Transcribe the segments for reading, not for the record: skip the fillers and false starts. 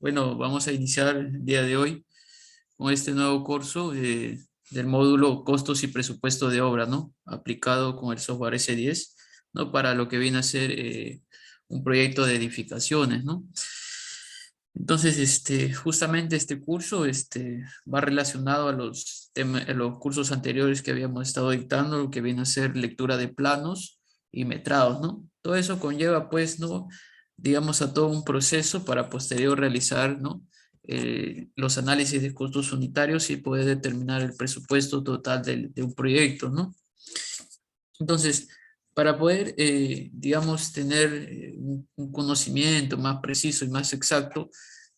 Bueno, vamos a iniciar el día de hoy con este nuevo curso del módulo Costos y Presupuesto de Obra, ¿no? Aplicado con el software S10, ¿no? Para lo que viene a ser un proyecto de edificaciones, ¿no? Entonces, justamente este curso va relacionado a a los cursos anteriores que habíamos estado dictando, lo que viene a ser lectura de planos y metrados, ¿no? Todo eso conlleva, pues, ¿no? Digamos, a todo un proceso para posterior realizar, ¿no? Los análisis de costos unitarios y poder determinar el presupuesto total de un proyecto, ¿no? Entonces, para poder, digamos, tener un conocimiento más preciso y más exacto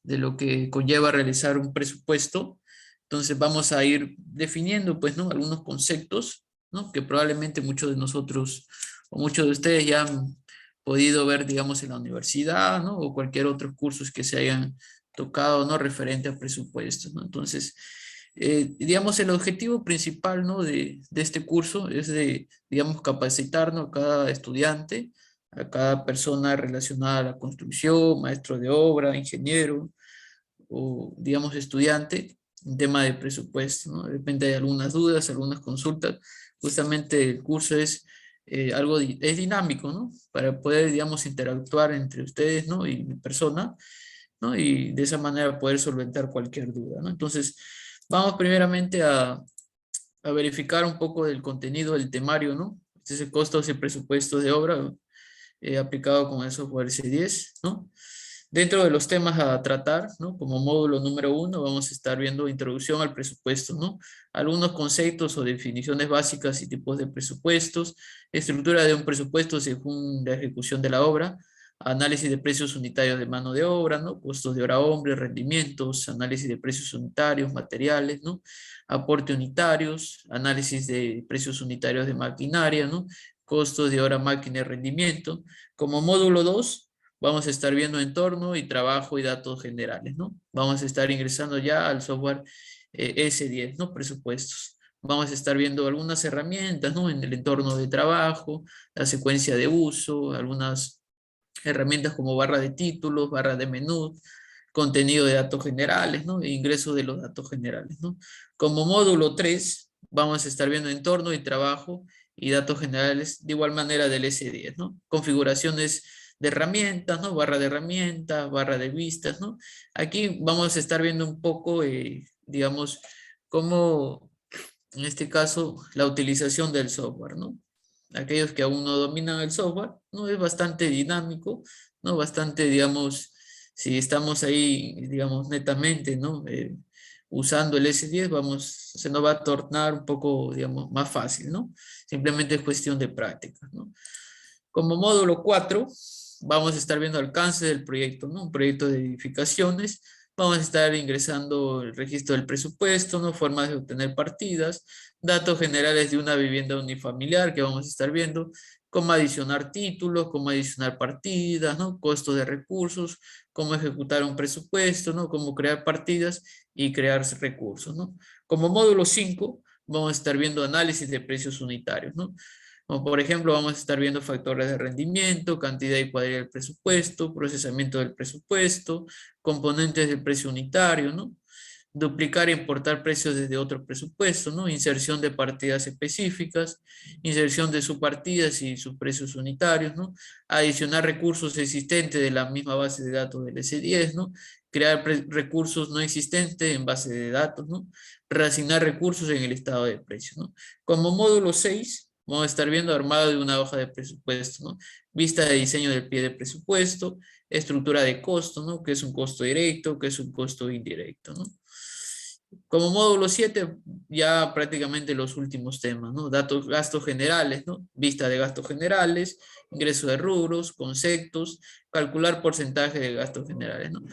de lo que conlleva realizar un presupuesto, entonces vamos a ir definiendo, pues, ¿no? Algunos conceptos, ¿no? Que probablemente muchos de nosotros o muchos de ustedes ya han podido ver, digamos, en la universidad, ¿no? O cualquier otro cursos que se hayan tocado, ¿no? Referente a presupuestos, ¿no? Entonces, digamos, el objetivo principal, ¿no? De este curso es de, digamos, capacitarnos a cada estudiante, a cada persona relacionada a la construcción, maestro de obra, ingeniero o, digamos, estudiante, en tema de presupuesto, ¿no? De repente hay algunas dudas, algunas consultas. Justamente el curso es es dinámico, ¿no? Para poder, digamos, interactuar entre ustedes, ¿no? Y mi persona, ¿no? Y de esa manera poder solventar cualquier duda, ¿no? Entonces, vamos primeramente a verificar un poco del contenido del temario, ¿no? Este es el costos y presupuestos de obra aplicado con el software C10, ¿no? Dentro de los temas a tratar, ¿no? Como módulo número uno, vamos a estar viendo introducción al presupuesto, ¿no? Algunos conceptos o definiciones básicas y tipos de presupuestos, estructura de un presupuesto según la ejecución de la obra, análisis de precios unitarios de mano de obra, ¿no? Costos de hora hombre, rendimientos, análisis de precios unitarios, materiales, ¿no? Aporte unitarios, análisis de precios unitarios de maquinaria, ¿no? Costos de hora máquina y rendimiento. Como módulo 2 vamos a estar viendo entorno y trabajo y datos generales, ¿no? Vamos a estar ingresando ya al software S10, ¿no? Presupuestos. Vamos a estar viendo algunas herramientas, ¿no? En el entorno de trabajo, la secuencia de uso, algunas herramientas como barra de títulos, barra de menú, contenido de datos generales, ¿no? E ingreso de los datos generales, ¿no? Como módulo 3 vamos a estar viendo entorno y trabajo y datos generales de igual manera del S10, ¿no? Configuraciones de herramientas, ¿no? Barra de herramientas, barra de vistas, ¿no? Aquí vamos a estar viendo un poco, digamos, cómo, en este caso, la utilización del software, ¿no? Aquellos que aún no dominan el software, ¿no? Es bastante dinámico, ¿no? Bastante, digamos, si estamos ahí, digamos, netamente, ¿no? Usando el S10, vamos, se nos va a tornar un poco, digamos, más fácil, ¿no? Simplemente es cuestión de práctica, ¿no? Como módulo 4 vamos a estar viendo alcance del proyecto, ¿no? Un proyecto de edificaciones. Vamos a estar ingresando el registro del presupuesto, ¿no? Formas de obtener partidas, datos generales de una vivienda unifamiliar que vamos a estar viendo, cómo adicionar títulos, cómo adicionar partidas, ¿no? Costos de recursos, cómo ejecutar un presupuesto, ¿no? Cómo crear partidas y crear recursos, ¿no? Como módulo 5 vamos a estar viendo análisis de precios unitarios, ¿no? Como por ejemplo, vamos a estar viendo factores de rendimiento, cantidad y cuadrilla del presupuesto, procesamiento del presupuesto, componentes del precio unitario, ¿no? Duplicar e importar precios desde otro presupuesto, ¿no? Inserción de partidas específicas, inserción de subpartidas y sus precios unitarios, ¿no? Adicionar recursos existentes de la misma base de datos del S10, ¿no? Crear recursos no existentes en base de datos, ¿no? Reasignar recursos en el estado de precios, ¿no? Como módulo 6 vamos a estar viendo armado de una hoja de presupuesto, ¿no? Vista de diseño del pie de presupuesto, estructura de costo, ¿no? Que es un costo directo, que es un costo indirecto, ¿no? Como módulo 7 ya prácticamente los últimos temas, ¿no? Datos, gastos generales, ¿no? Vista de gastos generales, ingreso de rubros, conceptos, calcular porcentaje de gastos generales, ¿no?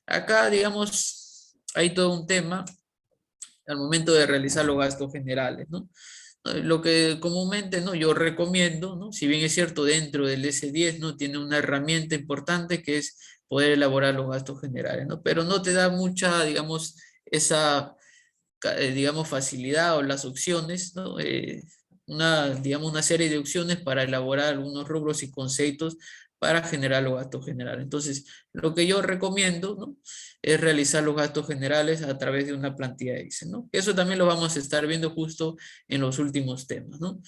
Acá, digamos, hay todo un tema al momento de realizar los gastos generales, ¿no? Lo que comúnmente, ¿no? Yo recomiendo, ¿no? Si bien es cierto, dentro del S10, ¿no? Tiene una herramienta importante que es poder elaborar los gastos generales, ¿no? Pero no te da mucha, digamos, esa, digamos, facilidad o las opciones, ¿no? Digamos, una serie de opciones para elaborar algunos rubros y conceptos para generar los gastos generales. Entonces, lo que yo recomiendo, ¿no?, es realizar los gastos generales a través de una plantilla Excel, ¿no? Eso también lo vamos a estar viendo justo en los últimos temas, ¿no?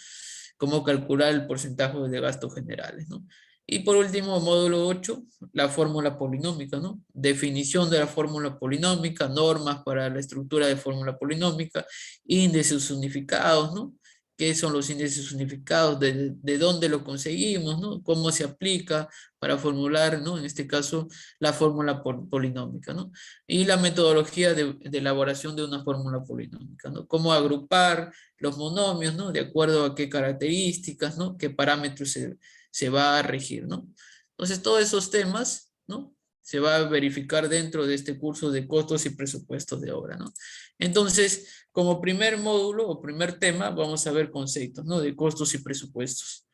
Cómo calcular el porcentaje de gastos generales, ¿no? Y por último, módulo 8, la fórmula polinómica, ¿no? Definición de la fórmula polinómica, normas para la estructura de fórmula polinómica, índices unificados, ¿no? ¿Qué son los índices unificados? ¿De dónde lo conseguimos? ¿No? ¿Cómo se aplica para formular, ¿no?, en este caso, la fórmula polinómica, ¿no? Y la metodología de elaboración de una fórmula polinómica, ¿no? Cómo agrupar los monomios, ¿no?, de acuerdo a qué características, ¿no?, qué parámetros se va a regir, ¿no? Entonces, todos esos temas, ¿no?, se va a verificar dentro de este curso de costos y presupuestos de obra, ¿no? Entonces, como primer módulo o primer tema, vamos a ver conceptos, ¿no?, de costos y presupuestos.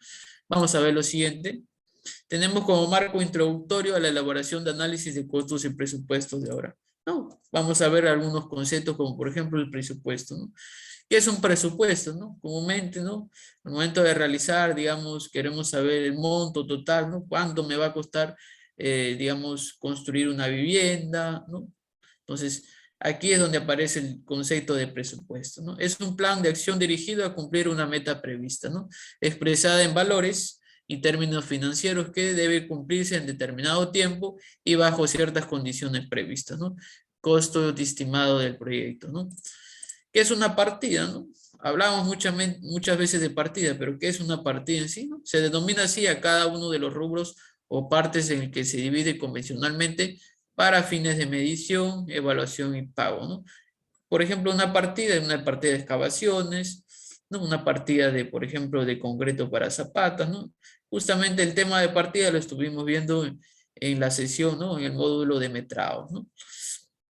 Vamos a ver lo siguiente. Tenemos como marco introductorio a la elaboración de análisis de costos y presupuestos de obra, ¿no? Vamos a ver algunos conceptos como, por ejemplo, el presupuesto, ¿no? ¿Qué es un presupuesto, no? Comúnmente, ¿no?, al momento de realizar, digamos, queremos saber el monto total, ¿no? ¿Cuánto me va a costar, digamos, construir una vivienda, ¿no? Entonces, aquí es donde aparece el concepto de presupuesto, ¿no? Es un plan de acción dirigido a cumplir una meta prevista, ¿no?, expresada en valores y términos financieros que debe cumplirse en determinado tiempo y bajo ciertas condiciones previstas, ¿no? Costo estimado del proyecto, ¿no? ¿Qué es una partida, no? Hablamos muchas veces de partida, pero ¿qué es una partida en sí, no? Se denomina así a cada uno de los rubros o partes en el que se divide convencionalmente para fines de medición, evaluación y pago, ¿no? Por ejemplo, una partida es una partida de excavaciones, ¿no?, una partida de, por ejemplo, de concreto para zapatas, ¿no? Justamente el tema de partida lo estuvimos viendo en la sesión, ¿no?, en el módulo de metrados, ¿no?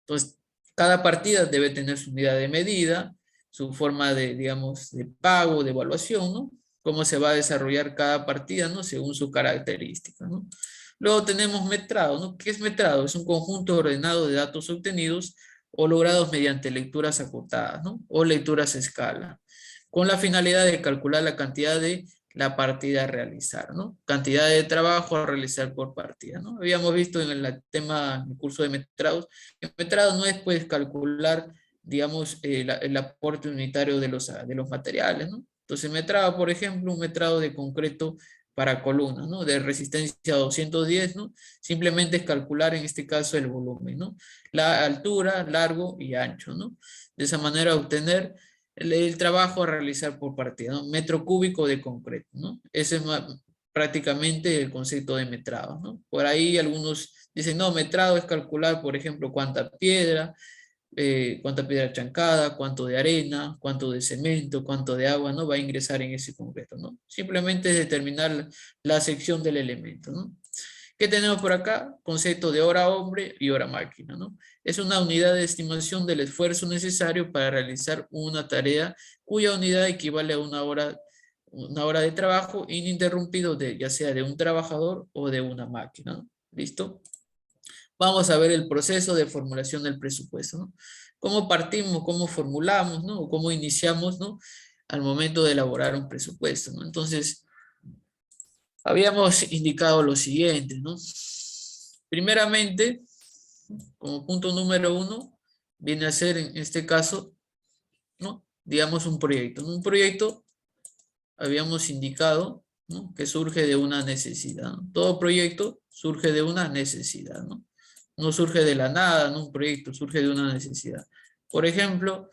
Entonces, cada partida debe tener su unidad de medida, su forma de, digamos, de pago, de evaluación, ¿no? Cómo se va a desarrollar cada partida, ¿no?, según su característica, ¿no? Luego tenemos metrado, ¿no? ¿Qué es metrado? Es un conjunto ordenado de datos obtenidos o logrados mediante lecturas acotadas, ¿no?, o lecturas a escala, con la finalidad de calcular la cantidad de la partida a realizar, ¿no? Cantidad de trabajo a realizar por partida, ¿no? Habíamos visto en el tema, en el curso de metrados, que metrado no es, pues, calcular, digamos, el aporte unitario de los materiales, ¿no? Entonces, metrado, por ejemplo, un metrado de concreto para columnas, ¿no?, de resistencia 210, ¿no? Simplemente es calcular en este caso el volumen, ¿no?, la altura, largo y ancho, ¿no? De esa manera obtener el trabajo a realizar por partida, ¿no? Metro cúbico de concreto, ¿no? Ese es prácticamente el concepto de metrado, ¿no? Por ahí algunos dicen, no, metrado es calcular, por ejemplo, cuánta piedra chancada, cuánto de arena, cuánto de cemento, cuánto de agua, ¿no?, va a ingresar en ese concreto, ¿no? Simplemente es determinar la sección del elemento, ¿no? ¿Qué tenemos por acá? Concepto de hora hombre y hora máquina, ¿no? Es una unidad de estimación del esfuerzo necesario para realizar una tarea cuya unidad equivale a una hora de trabajo ininterrumpido ya sea de un trabajador o de una máquina, ¿no? ¿Listo? Vamos a ver el proceso de formulación del presupuesto, ¿no? ¿Cómo partimos, cómo formulamos, ¿no?, o cómo iniciamos, ¿no?, al momento de elaborar un presupuesto, ¿no? Entonces, habíamos indicado lo siguiente, ¿no? Primeramente, como punto número 1, viene a ser en este caso, ¿no?, digamos un proyecto. En un proyecto habíamos indicado, ¿no?, que surge de una necesidad, ¿no? Todo proyecto surge de una necesidad, ¿no? No surge de la nada, ¿no? Un proyecto surge de una necesidad. Por ejemplo,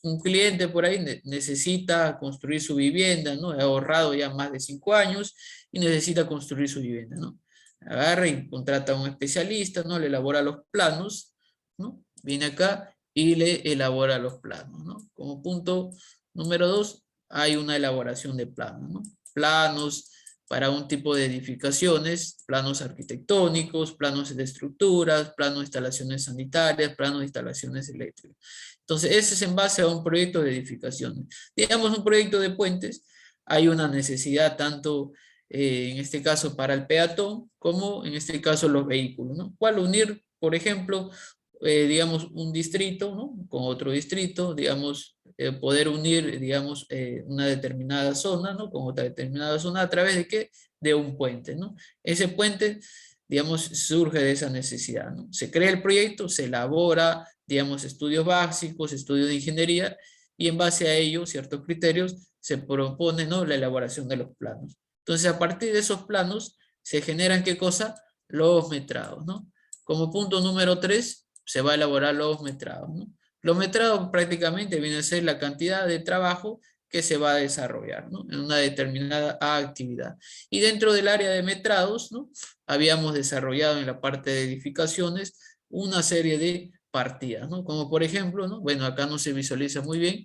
un cliente por ahí necesita construir su vivienda, ¿no? Ha ahorrado ya más de 5 años y necesita construir su vivienda, ¿no? Agarra y contrata a un especialista, ¿no? Le elabora los planos, ¿no? Viene acá y le elabora los planos, ¿no? Como punto número 2, hay una elaboración de planos, ¿no? Planos para un tipo de edificaciones, planos arquitectónicos, planos de estructuras, planos de instalaciones sanitarias, planos de instalaciones eléctricas. Entonces, ese es en base a un proyecto de edificaciones. Digamos, un proyecto de puentes, hay una necesidad tanto, en este caso, para el peatón, como en este caso los vehículos, ¿no? ¿Cuál unir, por ejemplo, digamos, un distrito, ¿no?, con otro distrito, digamos, poder unir, digamos, una determinada zona, ¿no?, con otra determinada zona, ¿a través de qué? de un puente, ¿no? Ese puente, digamos, surge de esa necesidad, ¿no? Se crea el proyecto, se elabora, digamos, estudios básicos, estudios de ingeniería, y en base a ello, ciertos criterios, se propone, ¿no?, la elaboración de los planos. Entonces, a partir de esos planos, se generan, ¿qué cosa? Los metrados, ¿no? Como punto número 3, se va a elaborar los metrados, ¿no? Los metrados prácticamente viene a ser la cantidad de trabajo que se va a desarrollar, ¿no?, en una determinada actividad. Y dentro del área de metrados, ¿no?, habíamos desarrollado en la parte de edificaciones una serie de partidas, ¿no? Como por ejemplo, ¿no? Bueno, acá no se visualiza muy bien,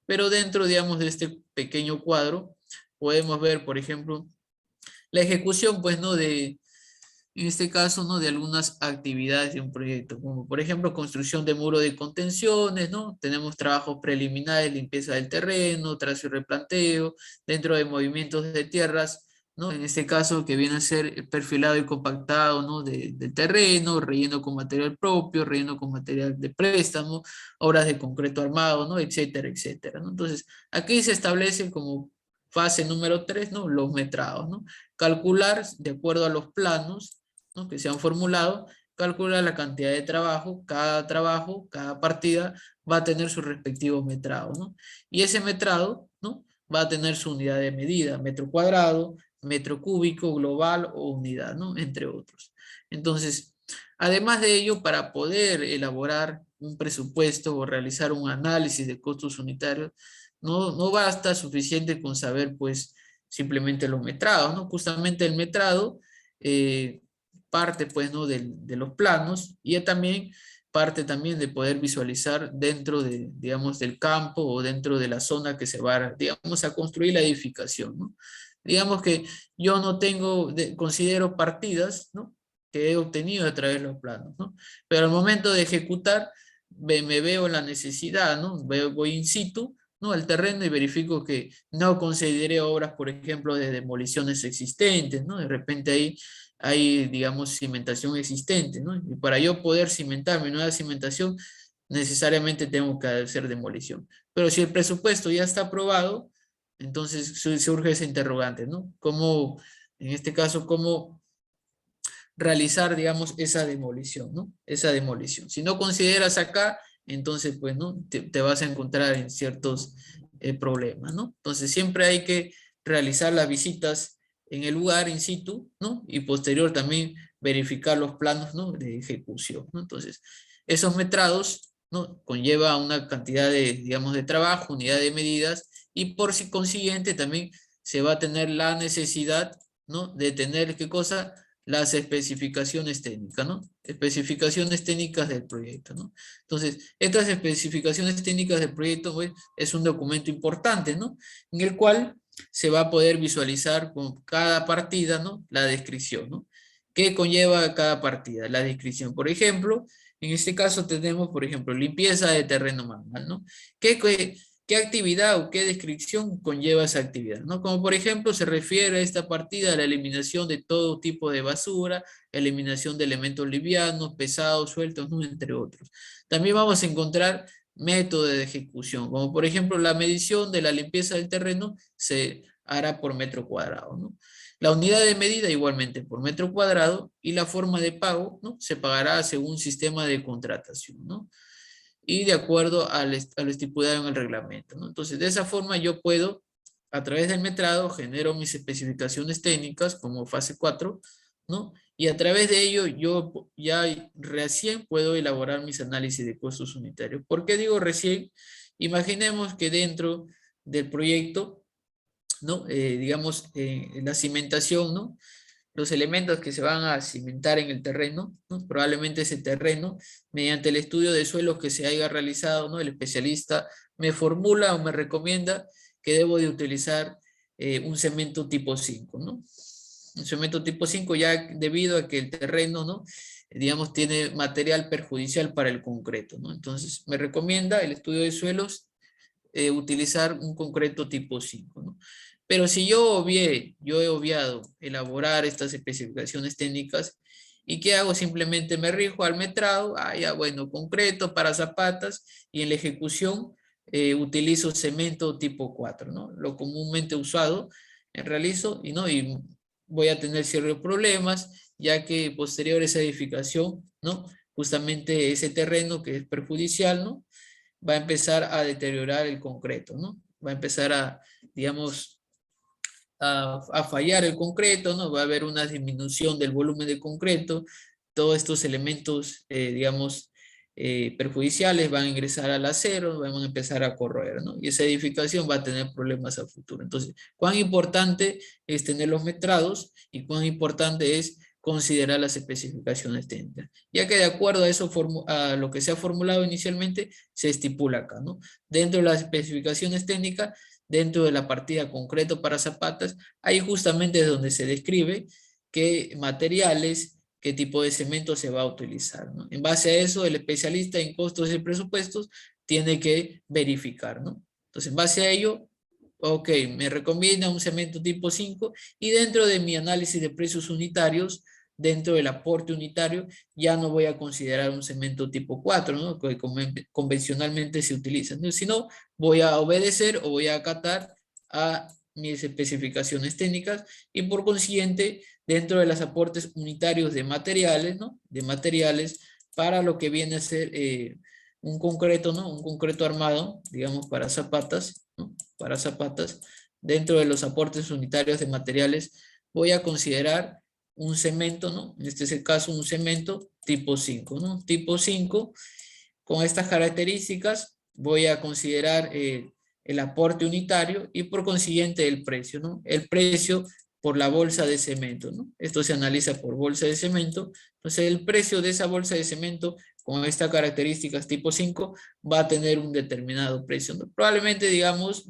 pero dentro, digamos, de este pequeño cuadro, podemos ver, por ejemplo, la ejecución, pues, ¿no?, en este caso, ¿no?, de algunas actividades de un proyecto, como por ejemplo construcción de muro de contenciones, ¿no? Tenemos trabajos preliminares, limpieza del terreno, trazo y replanteo, dentro de movimientos de tierras, ¿no? En este caso que viene a ser perfilado y compactado, ¿no?, del terreno, relleno con material propio, relleno con material de préstamo, obras de concreto armado, ¿no?, etcétera, etcétera, ¿no? Entonces, aquí se establece como fase número 3, ¿no?, los metrados, ¿no? Calcular de acuerdo a los planos, ¿no?, que se han formulado, calcula la cantidad de trabajo, cada partida va a tener su respectivo metrado, ¿no? Y ese metrado, ¿no?, va a tener su unidad de medida, metro cuadrado, metro cúbico, global o unidad, ¿no?, entre otros. Entonces, además de ello, para poder elaborar un presupuesto o realizar un análisis de costos unitarios, no basta suficiente con saber, pues, simplemente los metrados, ¿no? Justamente el metrado parte, pues, ¿no?, de los planos, y también parte también de poder visualizar dentro de, digamos, del campo o dentro de la zona que se va, digamos, a construir la edificación, ¿no? Digamos que yo no tengo, considero partidas, ¿no?, que he obtenido a través de los planos, ¿no? Pero al momento de ejecutar, me veo la necesidad, ¿no? Voy in situ, ¿no?, al terreno, y verifico que no consideré obras, por ejemplo, de demoliciones existentes, ¿no? De repente ahí hay, digamos, cimentación existente, ¿no? Y para yo poder cimentar mi nueva cimentación, necesariamente tengo que hacer demolición. Pero si el presupuesto ya está aprobado, entonces surge ese interrogante, ¿no? ¿Cómo, en este caso, cómo realizar, digamos, esa demolición, ¿no? Esa demolición. Si no consideras acá, entonces, pues, ¿no?, te vas a encontrar en ciertos problemas, ¿no? Entonces, siempre hay que realizar las visitas en el lugar in situ, ¿no? Y posterior también verificar los planos, ¿no?, de ejecución, ¿no? Entonces, esos metrados, ¿no?, conlleva una cantidad de, digamos, de trabajo, unidad de medidas, y por consiguiente también se va a tener la necesidad, ¿no?, de tener, ¿qué cosa? Las especificaciones técnicas, ¿no? Especificaciones técnicas del proyecto, ¿no? Entonces, estas especificaciones técnicas del proyecto, pues, es un documento importante, ¿no?, en el cual se va a poder visualizar con cada partida, ¿no?, la descripción, ¿no? ¿Qué conlleva cada partida? La descripción. Por ejemplo, en este caso tenemos, por ejemplo, limpieza de terreno manual, ¿no? ¿Qué actividad o qué descripción conlleva esa actividad, ¿no? Como por ejemplo se refiere a esta partida a la eliminación de todo tipo de basura, eliminación de elementos livianos, pesados, sueltos, ¿no?, entre otros. También vamos a encontrar métodos de ejecución, como por ejemplo la medición de la limpieza del terreno se hará por metro cuadrado, ¿no? La unidad de medida igualmente por metro cuadrado, y la forma de pago, ¿no?, se pagará según un sistema de contratación, ¿no?, y de acuerdo a lo estipulado en el reglamento, ¿no? Entonces, de esa forma yo puedo, a través del metrado, genero mis especificaciones técnicas como fase 4, ¿no? Y a través de ello yo ya recién puedo elaborar mis análisis de costos unitarios. ¿Por qué digo recién? Imaginemos que dentro del proyecto, ¿no?, digamos, la cimentación, ¿no?, los elementos que se van a cimentar en el terreno, ¿no?, probablemente ese terreno, mediante el estudio de suelos que se haya realizado, ¿no?, el especialista me formula o me recomienda que debo de utilizar un cemento tipo 5, ¿no? Un cemento tipo 5 ya debido a que el terreno, ¿no?, digamos, tiene material perjudicial para el concreto, ¿no? Entonces, me recomienda el estudio de suelos utilizar un concreto tipo 5, ¿no? Pero si yo he obviado elaborar estas especificaciones técnicas, ¿y qué hago? Simplemente me rijo al metrado, ya bueno, concreto para zapatas, y en la ejecución utilizo cemento tipo 4, ¿no? Lo comúnmente usado, realizo, y, ¿no?, y voy a tener ciertos problemas, ya que posterior a esa edificación, ¿no? Justamente ese terreno que es perjudicial, ¿no? Va a empezar a deteriorar el concreto, ¿no? Va a empezar a, digamos, a fallar el concreto, ¿no? Va a haber una disminución del volumen de concreto, todos estos elementos, digamos, perjudiciales van a ingresar al acero, van a empezar a corroer, ¿no? Y esa edificación va a tener problemas a futuro. Entonces, ¿cuán importante es tener los metrados y cuán importante es considerar las especificaciones técnicas? Ya que de acuerdo a eso, a lo que se ha formulado inicialmente, se estipula acá, ¿no? Dentro de las especificaciones técnicas, dentro de la partida concreto para zapatas, ahí justamente es donde se describe qué materiales, qué tipo de cemento se va a utilizar, ¿no? En base a eso, el especialista en costos y presupuestos tiene que verificar, ¿no? Entonces, en base a ello, ok, me recomienda un cemento tipo 5 y dentro de mi análisis de precios unitarios, dentro del aporte unitario, ya no voy a considerar un cemento tipo 4, ¿no? Que convencionalmente se utiliza, ¿no? Sino voy a obedecer o voy a acatar a mis especificaciones técnicas y por consiguiente, dentro de los aportes unitarios de materiales, ¿no? De materiales para lo que viene a ser un concreto, ¿no? Un concreto armado, digamos, para zapatas, ¿no? Para zapatas, dentro de los aportes unitarios de materiales, voy a considerar un cemento, ¿no? En este es el caso, un cemento tipo 5, ¿no? Tipo 5, con estas características, voy a considerar el aporte unitario y por consiguiente el precio, ¿no? El precio por la bolsa de cemento, ¿no? Esto se analiza por bolsa de cemento. Entonces, el precio de esa bolsa de cemento con estas características tipo 5 va a tener un determinado precio, ¿no? Probablemente, digamos,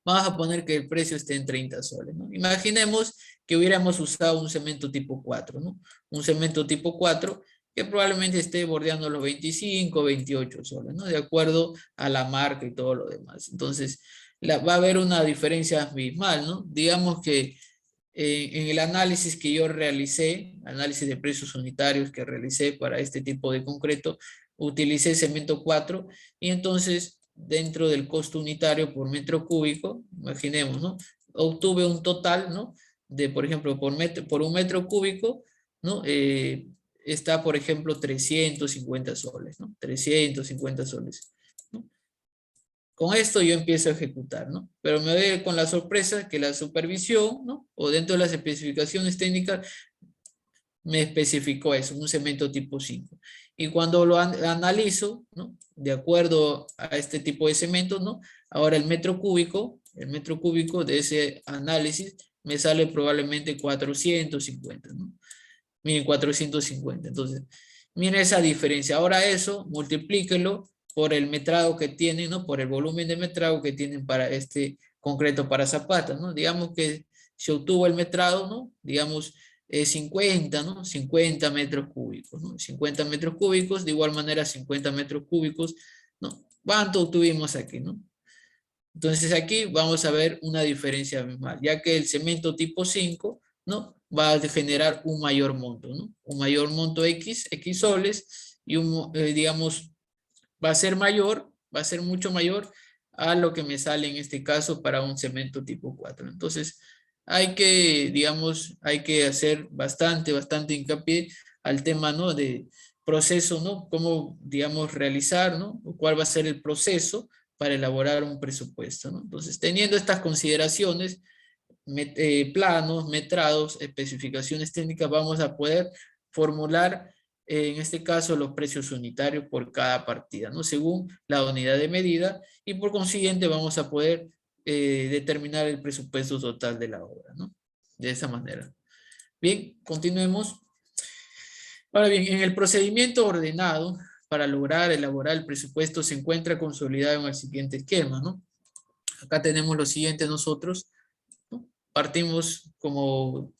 vamos a poner que el precio esté en 30 soles, ¿no? Imaginemos que hubiéramos usado un cemento tipo 4, ¿no? Un cemento tipo 4 que probablemente esté bordeando los 25, 28 soles, ¿no? De acuerdo a la marca y todo lo demás. Entonces, va a haber una diferencia abismal, ¿no? Digamos que en el análisis que yo realicé, análisis de precios unitarios que realicé para este tipo de concreto, utilicé cemento 4 y entonces dentro del costo unitario por metro cúbico, imaginemos, ¿no? Obtuve un total, ¿no? De, por ejemplo, por un metro cúbico, ¿no? Está, por ejemplo, 350 soles, ¿no? 350 soles, ¿no? Con esto yo empiezo a ejecutar, ¿no? Pero me doy con la sorpresa que la supervisión, ¿no? O dentro de las especificaciones técnicas me especificó eso, un cemento tipo 5. Y cuando lo analizo, ¿no? De acuerdo a este tipo de cemento, ¿no? Ahora el metro cúbico de ese análisis me sale probablemente 450, ¿no? Miren, 450. Entonces, miren esa diferencia. Ahora eso, multiplíquelo por el metrado que tienen, ¿no? Por el volumen de metrado que tienen para este concreto para zapatas, ¿no? Digamos que se obtuvo el metrado, ¿no? Digamos 50, ¿no? 50 metros cúbicos, ¿no? 50 metros cúbicos, de igual manera 50 metros cúbicos, ¿no? ¿Cuánto obtuvimos aquí, no? Entonces aquí vamos a ver una diferencia abismal, ya que el cemento tipo 5, ¿no? Va a generar un mayor monto, ¿no? Un mayor monto X soles, y digamos, va a ser mucho mayor a lo que me sale en este caso para un cemento tipo 4. Entonces, hay que, digamos, hay que hacer bastante hincapié al tema, ¿no? De proceso, ¿no? Cómo, digamos, realizar, ¿no? ¿Cuál va a ser el proceso para elaborar un presupuesto, ¿no? Entonces, teniendo estas consideraciones, planos, metrados, especificaciones técnicas, vamos a poder formular, en este caso, los precios unitarios por cada partida, ¿no? Según la unidad de medida y por consiguiente vamos a poder determinar el presupuesto total de la obra, ¿no? De esa manera. Bien, continuemos. Ahora bien, en el procedimiento ordenado para lograr elaborar el presupuesto se encuentra consolidado en el siguiente esquema, ¿no? Acá tenemos lo siguiente nosotros, ¿no? Partimos como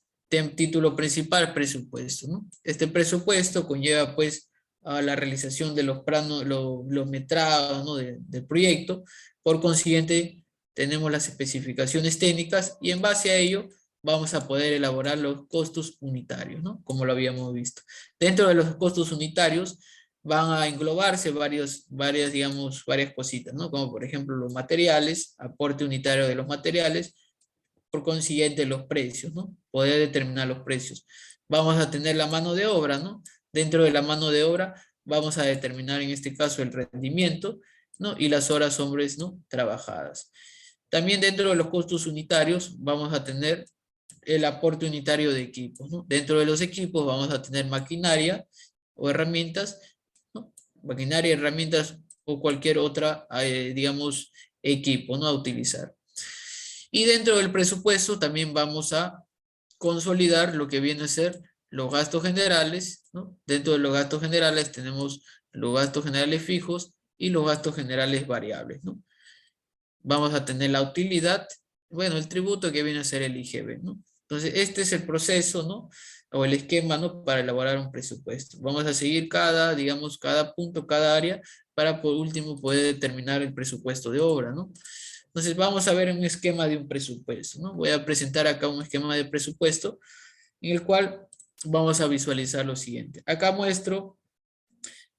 título principal presupuesto, ¿no? Este presupuesto conlleva pues a la realización de los planos, los metrados, ¿no? Del proyecto. Por consiguiente, tenemos las especificaciones técnicas y en base a ello vamos a poder elaborar los costos unitarios, ¿no? Como lo habíamos visto. Dentro de los costos unitarios van a englobarse digamos, varias cositas, ¿no? Como por ejemplo los materiales, aporte unitario de los materiales, por consiguiente los precios, ¿no? Poder determinar los precios. Vamos a tener la mano de obra, ¿no? Dentro de la mano de obra vamos a determinar en este caso el rendimiento, ¿no? Y las horas hombres, ¿no? Trabajadas. También dentro de los costos unitarios vamos a tener el aporte unitario de equipos, ¿no? Dentro de los equipos vamos a tener maquinaria o herramientas, ¿no? Maquinaria, herramientas o cualquier otra, digamos, equipo, ¿no? A utilizar. Y dentro del presupuesto también vamos a consolidar lo que viene a ser los gastos generales, ¿no? Dentro de los gastos generales tenemos los gastos generales fijos y los gastos generales variables, ¿no? Vamos a tener la utilidad, bueno, el tributo que viene a ser el IGB, ¿no? Entonces, este es el proceso, ¿no? O el esquema, ¿no? Para elaborar un presupuesto. Vamos a seguir cada, digamos, cada punto, cada área, para por último poder determinar el presupuesto de obra, ¿no? Entonces, vamos a ver un esquema de un presupuesto, ¿no? Voy a presentar acá un esquema de presupuesto en el cual vamos a visualizar lo siguiente. Acá muestro,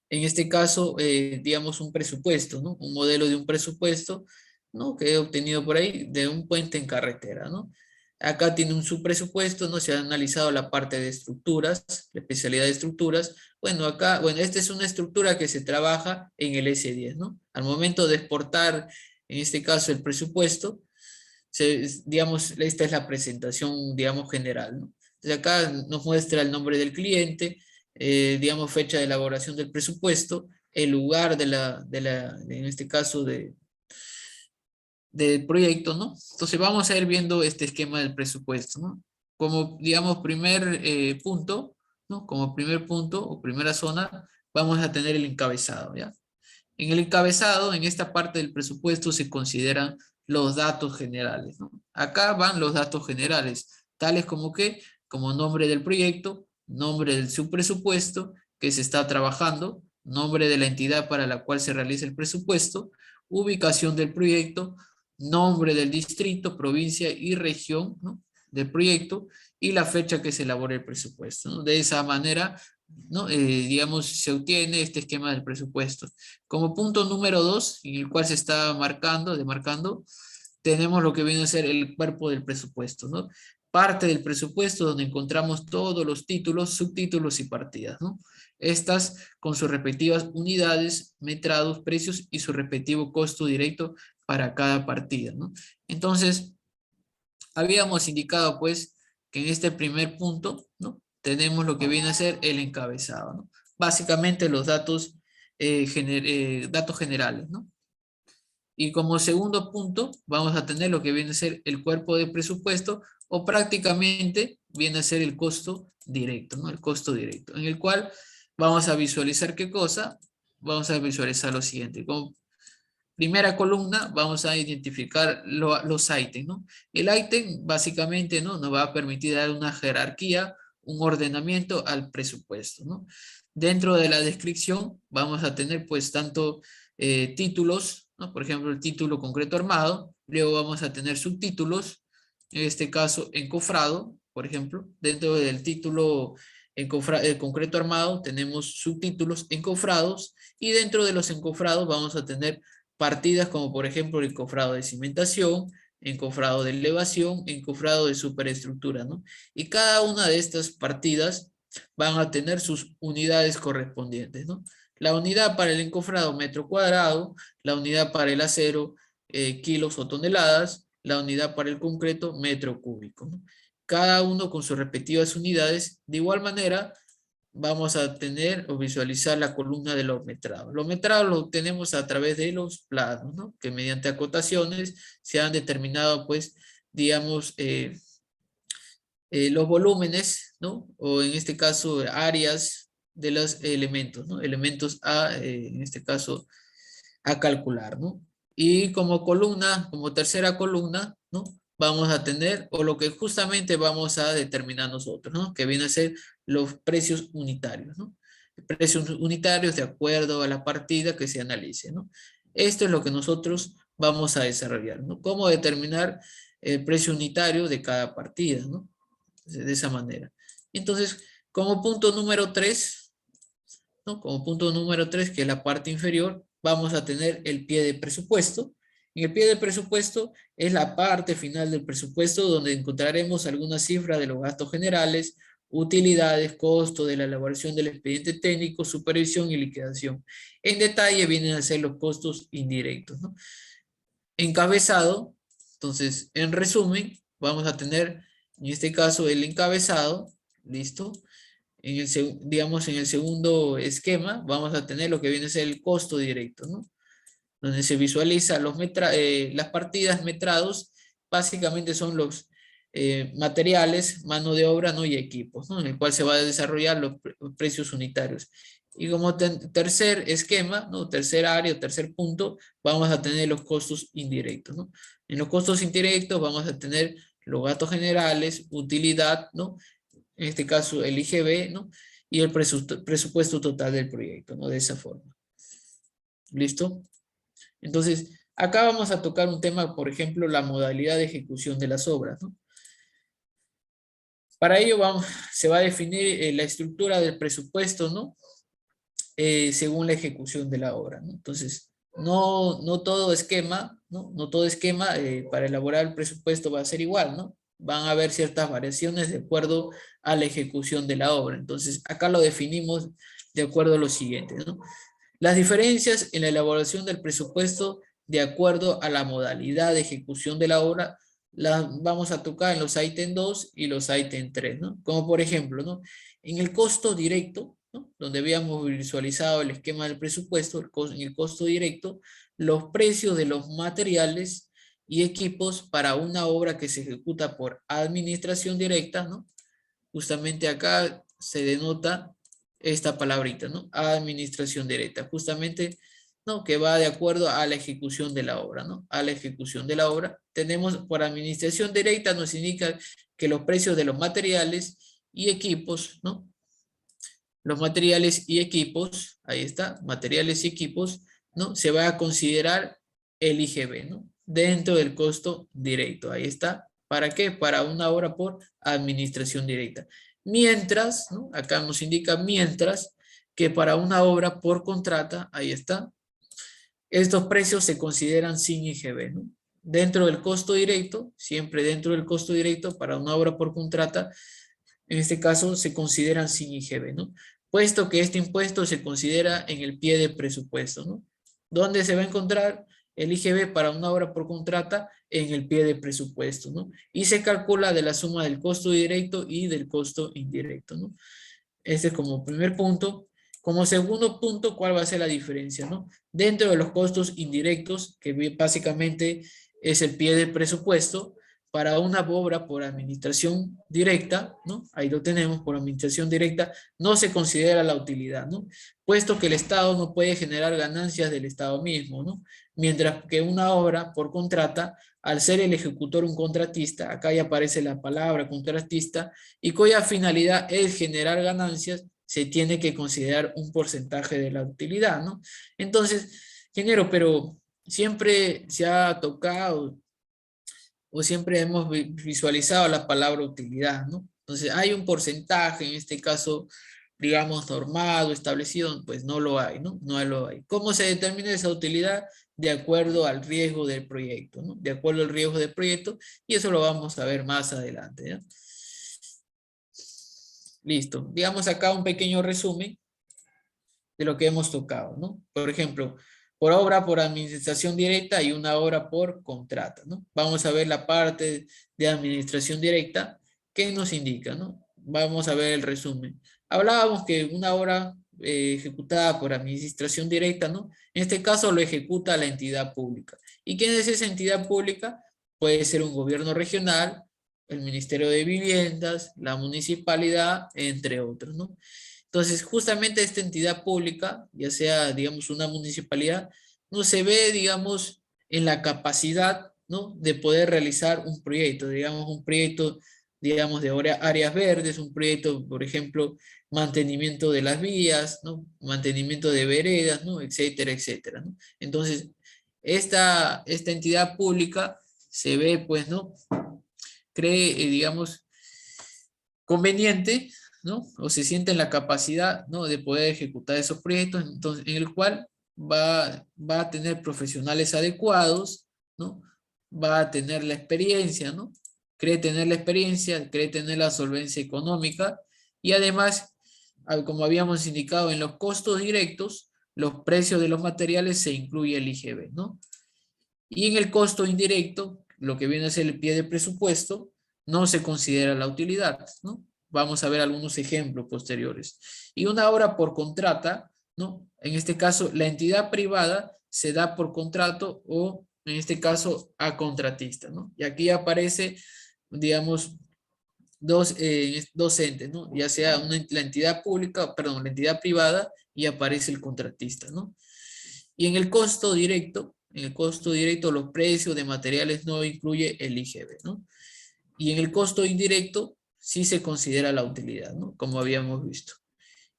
en este caso, digamos, un presupuesto, ¿no? Un modelo de un presupuesto, ¿no? Que he obtenido por ahí de un puente en carretera, ¿no? Acá tiene un subpresupuesto, ¿no? Se ha analizado la parte de estructuras, la especialidad de estructuras. Bueno, acá, bueno, esta es una estructura que se trabaja en el S10, ¿no? Al momento de exportar, en este caso, el presupuesto, digamos, esta es la presentación, digamos, general, ¿no? Entonces acá nos muestra el nombre del cliente, digamos, fecha de elaboración del presupuesto, el lugar en este caso, del proyecto, ¿no? Entonces vamos a ir viendo este esquema del presupuesto, ¿no? Como, digamos, primer punto, ¿no? Como primer punto o primera zona, vamos a tener el encabezado, ¿ya? En el encabezado, en esta parte del presupuesto, se consideran los datos generales, ¿no? Acá van los datos generales, tales como que, como nombre del proyecto, nombre del subpresupuesto que se está trabajando, nombre de la entidad para la cual se realiza el presupuesto, ubicación del proyecto, nombre del distrito, provincia y región, ¿no? Del proyecto, y la fecha que se elabora el presupuesto, ¿no? De esa manera, ¿no? Digamos, se obtiene este esquema del presupuesto. Como punto número 2, en el cual se está demarcando, tenemos lo que viene a ser el cuerpo del presupuesto, ¿no? Parte del presupuesto donde encontramos todos los títulos, subtítulos y partidas, ¿no? Estas con sus respectivas unidades, metrados, precios y su respectivo costo directo para cada partida, ¿no? Entonces, habíamos indicado pues que en este primer punto, ¿no? Tenemos lo que viene a ser el encabezado, ¿no? Básicamente los datos, datos generales, ¿no? Y como segundo punto, vamos a tener lo que viene a ser el cuerpo de presupuesto, o prácticamente viene a ser el costo directo, ¿no? El costo directo, en el cual vamos a visualizar qué cosa. Vamos a visualizar lo siguiente. Como primera columna vamos a identificar los ítems, ¿no? El ítem básicamente, ¿no? Nos va a permitir dar una jerarquía, un ordenamiento al presupuesto, ¿no? Dentro de la descripción vamos a tener pues tanto títulos, ¿no? Por ejemplo, el título concreto armado, luego vamos a tener subtítulos, en este caso encofrado, por ejemplo, dentro del título concreto armado tenemos subtítulos encofrados, y dentro de los encofrados vamos a tener partidas como por ejemplo el encofrado de cimentación, encofrado de elevación, encofrado de superestructura, ¿no? Y cada una de estas partidas van a tener sus unidades correspondientes, ¿no? La unidad para el encofrado metro cuadrado, la unidad para el acero kilos o toneladas, la unidad para el concreto metro cúbico, ¿no? Cada uno con sus respectivas unidades. De igual manera, vamos a tener o visualizar la columna de los metrados. Los metrados los obtenemos a través de los planos, ¿no? Que mediante acotaciones se han determinado, pues, digamos, los volúmenes, ¿no? O en este caso, áreas de los elementos, ¿no? Elementos a, en este caso, a calcular, ¿no? Y como columna, como tercera columna, ¿no? Vamos a tener, o lo que justamente vamos a determinar nosotros, ¿no? Que viene a ser los precios unitarios, ¿no? Precios unitarios de acuerdo a la partida que se analice, ¿no? Esto es lo que nosotros vamos a desarrollar, ¿no? Cómo determinar el precio unitario de cada partida, ¿no? De esa manera. Entonces, como punto número 3, ¿no? Como punto número 3, que es la parte inferior, vamos a tener el pie de presupuesto, En el pie del presupuesto es la parte final del presupuesto donde encontraremos algunas cifras de los gastos generales, utilidades, costo de la elaboración del expediente técnico, supervisión y liquidación. En detalle vienen a ser los costos indirectos, ¿no? Encabezado, entonces, en resumen, vamos a tener, en este caso, el encabezado, ¿listo? Digamos, en el segundo esquema, vamos a tener lo que viene a ser el costo directo, ¿no? Donde se visualiza las partidas metrados, básicamente son los materiales, mano de obra, ¿no? Y equipos, ¿no? En el cual se va a desarrollar los precios unitarios. Y como tercer esquema, ¿no? Tercer área, tercer punto, vamos a tener los costos indirectos, ¿no? En los costos indirectos vamos a tener los gastos generales, utilidad, ¿no? En este caso el IGB, ¿no? Y el presupuesto total del proyecto, ¿no? De esa forma. ¿Listo? Entonces, acá vamos a tocar un tema, por ejemplo, la modalidad de ejecución de las obras, ¿no? Para ello se va a definir la estructura del presupuesto, ¿no? Según la ejecución de la obra, ¿no? Entonces, no todo esquema, ¿no? No todo esquema para elaborar el presupuesto va a ser igual, ¿no? Van a haber ciertas variaciones de acuerdo a la ejecución de la obra. Entonces, acá lo definimos de acuerdo a lo siguiente, ¿no? Las diferencias en la elaboración del presupuesto de acuerdo a la modalidad de ejecución de la obra las vamos a tocar en los ítem 2 y los ítem 3, ¿no? Como por ejemplo, ¿no? En el costo directo, ¿no? Donde habíamos visualizado el esquema del presupuesto, en el costo directo, los precios de los materiales y equipos para una obra que se ejecuta por administración directa, ¿no? Justamente acá se denota esta palabrita, ¿no? Administración directa, justamente, ¿no? Que va de acuerdo a la ejecución de la obra, ¿no? A la ejecución de la obra. Tenemos por administración directa, nos indica que los precios de los materiales y equipos, ¿no? Los materiales y equipos, ahí está, materiales y equipos, ¿no? Se va a considerar el IGB, ¿no? Dentro del costo directo, ahí está. ¿Para qué? Para una obra por administración directa. Mientras, ¿no? Acá nos indica mientras que para una obra por contrata, ahí está, estos precios se consideran sin IGB, ¿no? Dentro del costo directo, siempre dentro del costo directo para una obra por contrata, en este caso se consideran sin IGB, ¿no? Puesto que este impuesto se considera en el pie de presupuesto, ¿no? ¿Dónde se va a encontrar el IGB para una obra por contrata? En el pie de presupuesto, ¿no? Y se calcula de la suma del costo directo y del costo indirecto, ¿no? Este es como primer punto. Como segundo punto, ¿cuál va a ser la diferencia, no? Dentro de los costos indirectos, que básicamente es el pie del presupuesto, para una obra por administración directa, ¿no? Ahí lo tenemos, por administración directa, no se considera la utilidad, ¿no? Puesto que el Estado no puede generar ganancias del Estado mismo, ¿no? Mientras que una obra por contrata, al ser el ejecutor un contratista, acá ya aparece la palabra contratista, y cuya finalidad es generar ganancias, se tiene que considerar un porcentaje de la utilidad, ¿no? Entonces, ingeniero, pero siempre se ha tocado o siempre hemos visualizado la palabra utilidad, ¿no? Entonces, hay un porcentaje, en este caso, digamos, normado, establecido, pues no lo hay, ¿no? No lo hay. ¿Cómo se determina esa utilidad? De acuerdo al riesgo del proyecto, ¿no? De acuerdo al riesgo del proyecto, y eso lo vamos a ver más adelante, ¿ya? Listo. Digamos acá un pequeño resumen de lo que hemos tocado, ¿no? Por ejemplo, por obra por administración directa y una obra por contrata, ¿no? Vamos a ver la parte de administración directa que nos indica, ¿no? Vamos a ver el resumen. Hablábamos que una obra ejecutada por administración directa, ¿no? En este caso lo ejecuta la entidad pública. ¿Y quién es esa entidad pública? Puede ser un gobierno regional, el Ministerio de Viviendas, la municipalidad, entre otros, ¿no? Entonces, justamente esta entidad pública, ya sea, digamos, una municipalidad, no se ve, digamos, en la capacidad, ¿no? De poder realizar un proyecto, digamos, un proyecto, digamos, de áreas verdes, un proyecto, por ejemplo, mantenimiento de las vías, ¿no? Mantenimiento de veredas, ¿no? Etcétera, etcétera, ¿no? Entonces, esta entidad pública se ve, pues, ¿no? Cree, digamos, conveniente, ¿no? O se siente en la capacidad, ¿no? De poder ejecutar esos proyectos, entonces, en el cual va a tener profesionales adecuados, ¿no? Va a tener la experiencia, ¿no? Cree tener la experiencia, cree tener la solvencia económica y además, como habíamos indicado en los costos directos, los precios de los materiales se incluye el IGB, ¿no? Y en el costo indirecto, lo que viene a ser el pie de presupuesto, no se considera la utilidad, ¿no? Vamos a ver algunos ejemplos posteriores. Y una obra por contrata, ¿no? En este caso, la entidad privada se da por contrato o, en este caso, a contratista, ¿no? Y aquí aparece, digamos, dos entes, ¿no? Ya sea la entidad pública, perdón, la entidad privada y aparece el contratista, ¿no? Y en el costo directo los precios de materiales no incluye el IGB, ¿no? Y en el costo indirecto sí se considera la utilidad, ¿no? Como habíamos visto.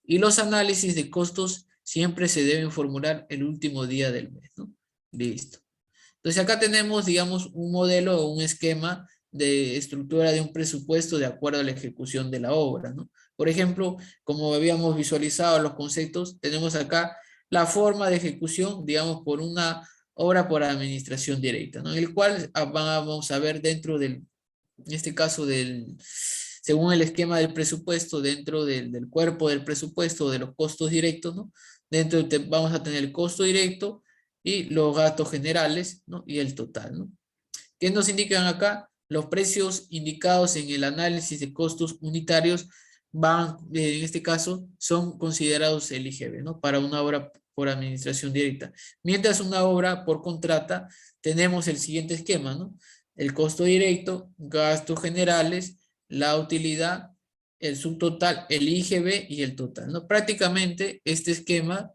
Y los análisis de costos siempre se deben formular el último día del mes, ¿no? Listo. Entonces acá tenemos, digamos, un modelo o un esquema de estructura de un presupuesto de acuerdo a la ejecución de la obra, ¿no? Por ejemplo, como habíamos visualizado los conceptos, tenemos acá la forma de ejecución, digamos, por una obra por administración directa, ¿no? En el cual vamos a ver dentro del, en este caso, según el esquema del presupuesto, dentro del cuerpo del presupuesto de los costos directos, ¿no? Vamos a tener el costo directo y los gastos generales, ¿no? Y el total, ¿no? ¿Qué nos indican acá? Los precios indicados en el análisis de costos unitarios van, en este caso, son considerados el IGB, ¿no? Para una obra por administración directa. Mientras una obra por contrata, tenemos el siguiente esquema, ¿no? El costo directo, gastos generales, la utilidad, el subtotal, el IGB y el total, ¿no? Prácticamente este esquema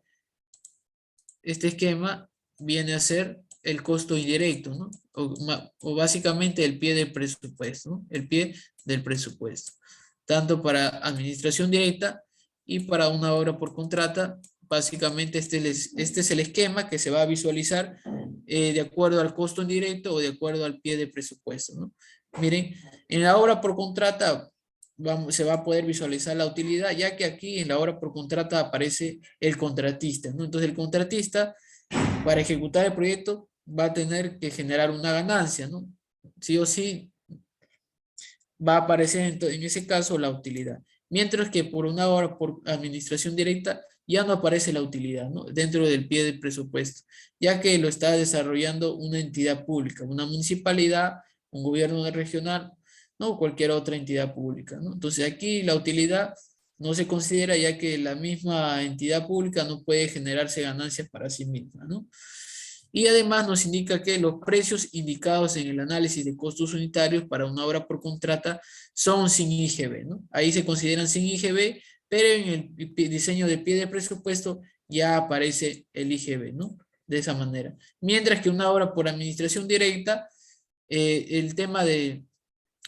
viene a ser el costo indirecto, ¿no? O básicamente el pie del presupuesto, ¿no? El pie del presupuesto. Tanto para administración directa y para una obra por contrata, básicamente este es el esquema que se va a visualizar de acuerdo al costo indirecto o de acuerdo al pie de presupuesto, ¿no? Miren, en la obra por contrata se va a poder visualizar la utilidad, ya que aquí en la obra por contrata aparece el contratista, ¿no? Entonces el contratista, para ejecutar el proyecto, va a tener que generar una ganancia, ¿no? Sí o sí va a aparecer en ese caso la utilidad. Mientras que por una obra por administración directa ya no aparece la utilidad, ¿no? Dentro del pie del presupuesto, ya que lo está desarrollando una entidad pública, una municipalidad, un gobierno regional, ¿no? Cualquier otra entidad pública, ¿no? Entonces aquí la utilidad no se considera ya que la misma entidad pública no puede generarse ganancias para sí misma, ¿no? Y además nos indica que los precios indicados en el análisis de costos unitarios para una obra por contrata son sin IGB, ¿no? Ahí se consideran sin IGB, pero en el diseño de pie de presupuesto ya aparece el IGB, ¿no? De esa manera. Mientras que una obra por administración directa, el tema del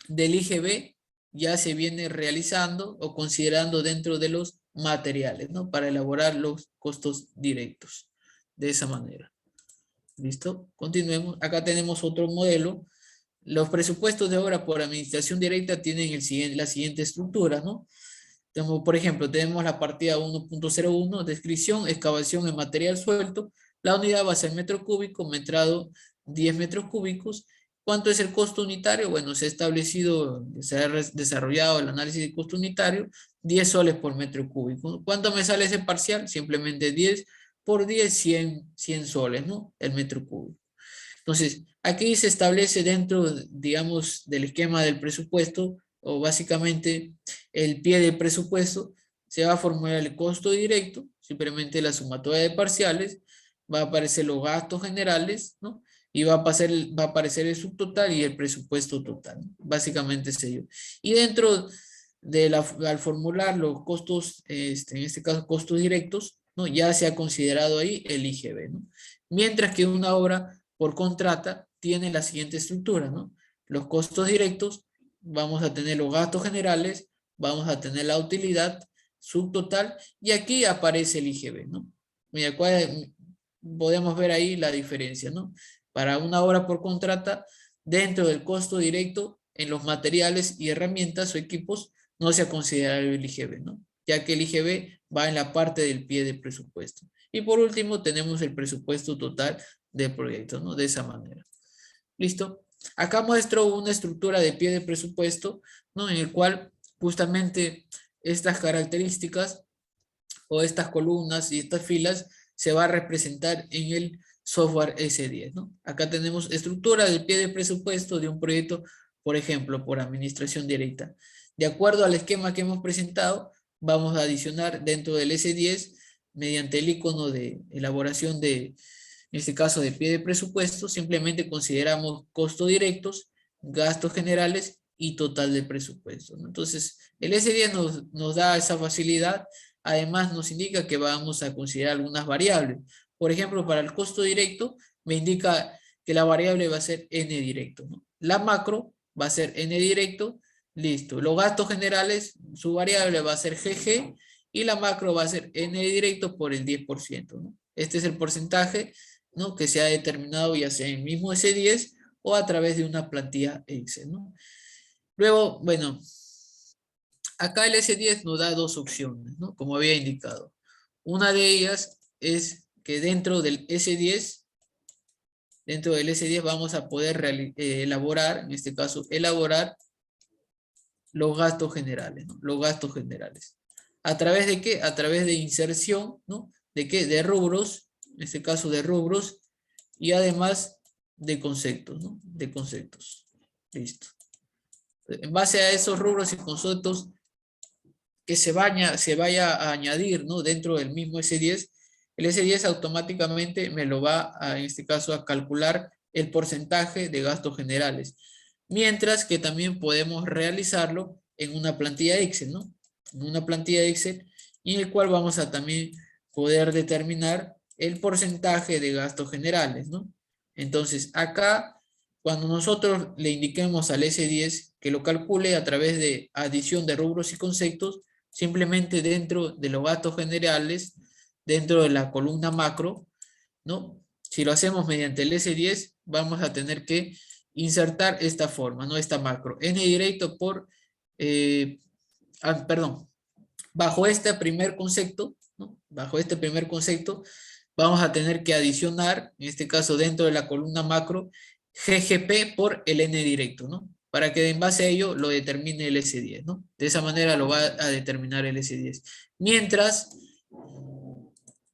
IGB ya se viene realizando o considerando dentro de los materiales, ¿no? Para elaborar los costos directos. De esa manera. ¿Listo? Continuemos. Acá tenemos otro modelo. Los presupuestos de obra por administración directa tienen la siguiente estructura, ¿no? Como por ejemplo, tenemos la partida 1.01, descripción, excavación en material suelto. La unidad va a ser metro cúbico, metrado 10 metros cúbicos. ¿Cuánto es el costo unitario? Bueno, se ha establecido, se ha desarrollado el análisis de costo unitario, 10 soles por metro cúbico. ¿Cuánto me sale ese parcial? Simplemente 10 por 10, 100 soles, ¿no? El metro cúbico. Entonces, aquí se establece dentro, digamos, del esquema del presupuesto, o básicamente el pie del presupuesto, se va a formular el costo directo, simplemente la sumatoria de parciales, va a aparecer los gastos generales, ¿no? Y va a aparecer el subtotal y el presupuesto total, ¿no? Básicamente es ello. Y dentro al formular los costos, en este caso costos directos, ¿no? Ya se ha considerado ahí el IGB, ¿no? Mientras que una obra por contrata tiene la siguiente estructura, ¿no? Los costos directos, vamos a tener los gastos generales, vamos a tener la utilidad, subtotal, y aquí aparece el IGB, ¿no? Mira, podemos ver ahí la diferencia, ¿no? Para una obra por contrata, dentro del costo directo, en los materiales y herramientas o equipos, no se ha considerado el IGB, ¿no? Ya que el IGB va en la parte del pie del presupuesto. Y por último, tenemos el presupuesto total del proyecto, ¿no? De esa manera. ¿Listo? Acá muestro una estructura de pie de presupuesto, ¿no? En el cual justamente estas características o estas columnas y estas filas se va a representar en el software S10, ¿no? Acá tenemos estructura del pie de presupuesto de un proyecto, por ejemplo, por administración directa. De acuerdo al esquema que hemos presentado, vamos a adicionar dentro del S10 mediante el icono de elaboración de, en este caso, de pie de presupuesto, simplemente consideramos costos directos, gastos generales y total de presupuesto, ¿no? Entonces, el S10 nos da esa facilidad. Además, nos indica que vamos a considerar algunas variables. Por ejemplo, para el costo directo, me indica que la variable va a ser n directo, ¿no? La macro va a ser n directo, listo. Los gastos generales, su variable va a ser GG y la macro va a ser n directo por el 10%, ¿no? Este es el porcentaje, ¿no?, que se ha determinado ya sea en el mismo S10 o a través de una plantilla Excel, ¿no? Luego, bueno, acá el S10 nos da dos opciones, ¿no? Como había indicado. Una de ellas es que dentro del S10 vamos a poder elaborar, en este caso, elaborar los gastos generales, ¿no? Los gastos generales. ¿A través de qué? A través de inserción, ¿no? ¿De qué? De rubros, en este caso de rubros, y además de conceptos, ¿no? De conceptos. Listo. En base a esos rubros y conceptos que se vaya a añadir, ¿no?, dentro del mismo S10, el S10 automáticamente me lo va a, en este caso, a calcular el porcentaje de gastos generales. Mientras que también podemos realizarlo en una plantilla Excel, ¿no? En una plantilla Excel, y en el cual vamos a también poder determinar el porcentaje de gastos generales, ¿no? Entonces, acá, cuando nosotros le indiquemos al S10 que lo calcule a través de adición de rubros y conceptos, simplemente dentro de los gastos generales, dentro de la columna macro, ¿no? Si lo hacemos mediante el S10, vamos a tener que insertar esta forma, ¿no? Esta macro. N directo por, perdón, bajo este primer concepto, ¿no? Bajo este primer concepto, vamos a tener que adicionar, en este caso dentro de la columna macro, GGP por el N directo, ¿no? Para que en base a ello lo determine el S10, ¿no? De esa manera lo va a determinar el S10.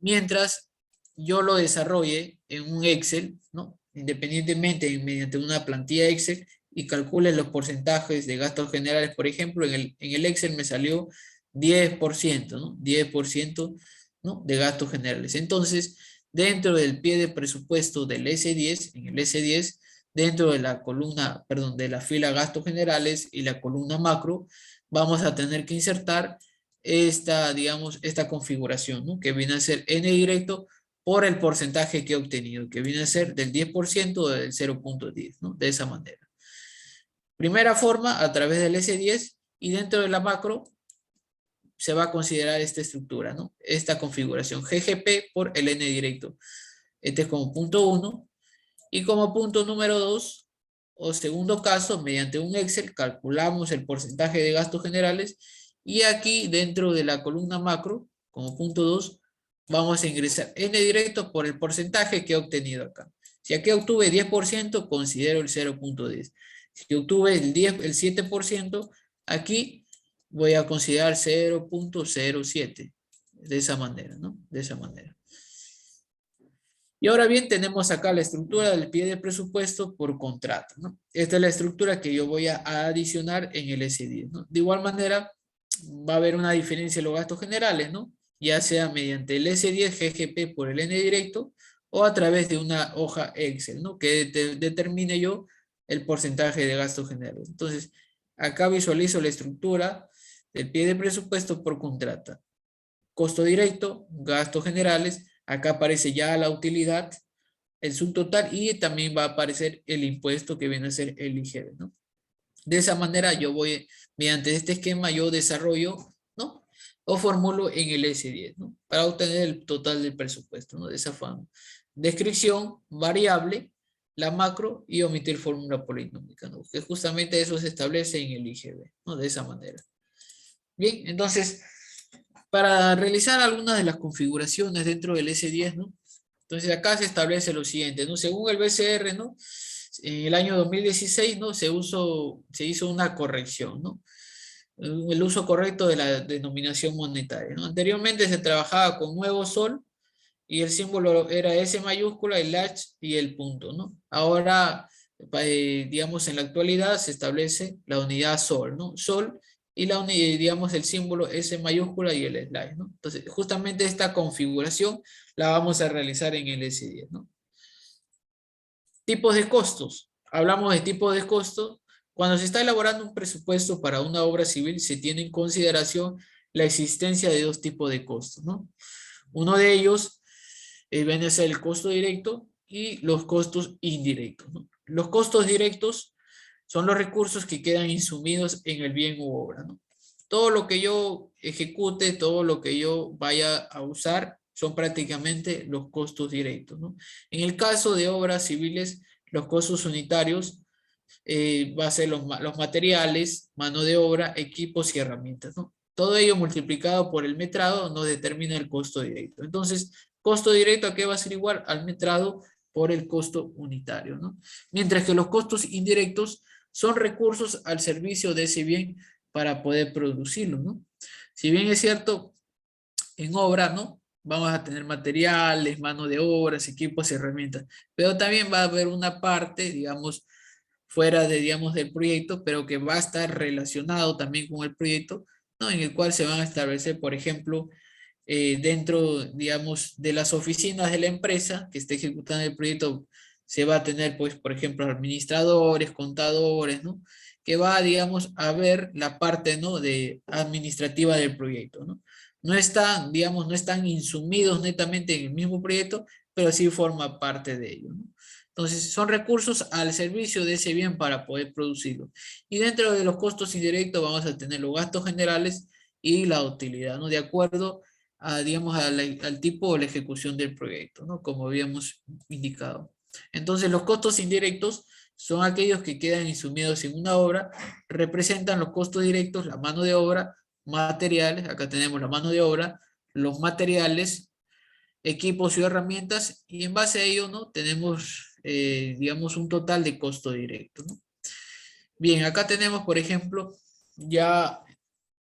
Mientras yo lo desarrolle en un Excel, ¿no? Independientemente, mediante una plantilla Excel, y calcule los porcentajes de gastos generales, por ejemplo, en el Excel me salió 10%, ¿no? 10%, ¿no?, de gastos generales. Entonces, dentro del pie de presupuesto del S10, en el S10, dentro de la columna, perdón, de la fila gastos generales y la columna macro, vamos a tener que insertar esta, digamos, esta configuración, ¿no?, que viene a ser n directo por el porcentaje que he obtenido, que viene a ser del 10% o del 0.10, ¿no? De esa manera. Primera forma, a través del S10, y dentro de la macro se va a considerar esta estructura, ¿no? Esta configuración, GGP por el N directo. Este es como punto 1. Y como punto número 2, o segundo caso, mediante un Excel, calculamos el porcentaje de gastos generales, y aquí dentro de la columna macro, como punto 2, vamos a ingresar N directo por el porcentaje que he obtenido acá. Si aquí obtuve 10%, considero el 0.10. Si obtuve el 7%, aquí voy a considerar 0.07. De esa manera, ¿no? De esa manera. Y ahora bien, tenemos acá la estructura del pie de presupuesto por contrato, ¿no? Esta es la estructura que yo voy a adicionar en el S10, ¿no? De igual manera, va a haber una diferencia en los gastos generales, ¿no? Ya sea mediante el S10 GGP por el N directo o a través de una hoja Excel, ¿no?, que determine yo el porcentaje de gastos generales. Entonces, acá visualizo la estructura del pie de presupuesto por contrato. Costo directo, gastos generales. Acá aparece ya la utilidad, el subtotal, y también va a aparecer el impuesto que viene a ser el IGB, ¿no? De esa manera yo voy, mediante este esquema, yo desarrollo, ¿no?, o formulo en el S10, ¿no?, para obtener el total del presupuesto, ¿no? De esa forma. Descripción, variable, la macro y omitir fórmula polinómica, ¿no?, que justamente eso se establece en el IGB, ¿no? De esa manera. Bien, entonces, para realizar algunas de las configuraciones dentro del S10, ¿no? Entonces acá se establece lo siguiente, ¿no? Según el BCR, ¿no?, En el año 2016, ¿no? Se hizo una corrección, ¿no? El uso correcto de la denominación monetaria, ¿no? Anteriormente se trabajaba con nuevo sol y el símbolo era S mayúscula, el H y el punto, ¿no? Ahora, digamos, en la actualidad se establece la unidad sol, ¿no? Sol y la unidad, digamos, el símbolo S mayúscula y el slash, ¿no? Entonces, justamente esta configuración la vamos a realizar en el S10, ¿no? Tipos de costos. Hablamos de tipos de costos. Cuando se está elaborando un presupuesto para una obra civil, se tiene en consideración la existencia de dos tipos de costos, ¿no? Uno de ellos viene a ser el costo directo y los costos indirectos, ¿no? Los costos directos son los recursos que quedan insumidos en el bien u obra, ¿no? Todo lo que yo ejecute, todo lo que yo vaya a usar, son prácticamente los costos directos, ¿no? En el caso de obras civiles, los costos unitarios va a ser los materiales, mano de obra, equipos y herramientas, ¿no? Todo ello multiplicado por el metrado nos determina el costo directo. Entonces, costo directo, ¿a qué va a ser igual? Al metrado por el costo unitario, ¿no? Mientras que los costos indirectos son recursos al servicio de ese bien para poder producirlo, ¿no? Si bien es cierto, en obra, ¿no? Vamos a tener materiales, mano de obras, equipos, herramientas, pero también va a haber una parte, digamos, fuera de, digamos, del proyecto, pero que va a estar relacionado también con el proyecto, ¿no? En el cual se van a establecer, por ejemplo, dentro, digamos, de las oficinas de la empresa que esté ejecutando el proyecto, se va a tener, pues, por ejemplo, administradores, contadores, ¿no? Que va, digamos, a ver la parte, ¿no? De administrativa del proyecto, ¿no? No están, digamos, no están insumidos netamente en el mismo proyecto, pero sí forma parte de ello, ¿no? Entonces, son recursos al servicio de ese bien para poder producirlo. Y dentro de los costos indirectos vamos a tener los gastos generales y la utilidad, ¿no? De acuerdo a, digamos, al tipo o la ejecución del proyecto, ¿no? Como habíamos indicado. Entonces, los costos indirectos son aquellos que quedan insumidos en una obra, representan los costos directos, la mano de obra, materiales, acá tenemos la mano de obra, los materiales, equipos y herramientas, y en base a ello, ¿no? Tenemos, digamos, un total de costo directo, ¿no? Bien, acá tenemos, por ejemplo, ya,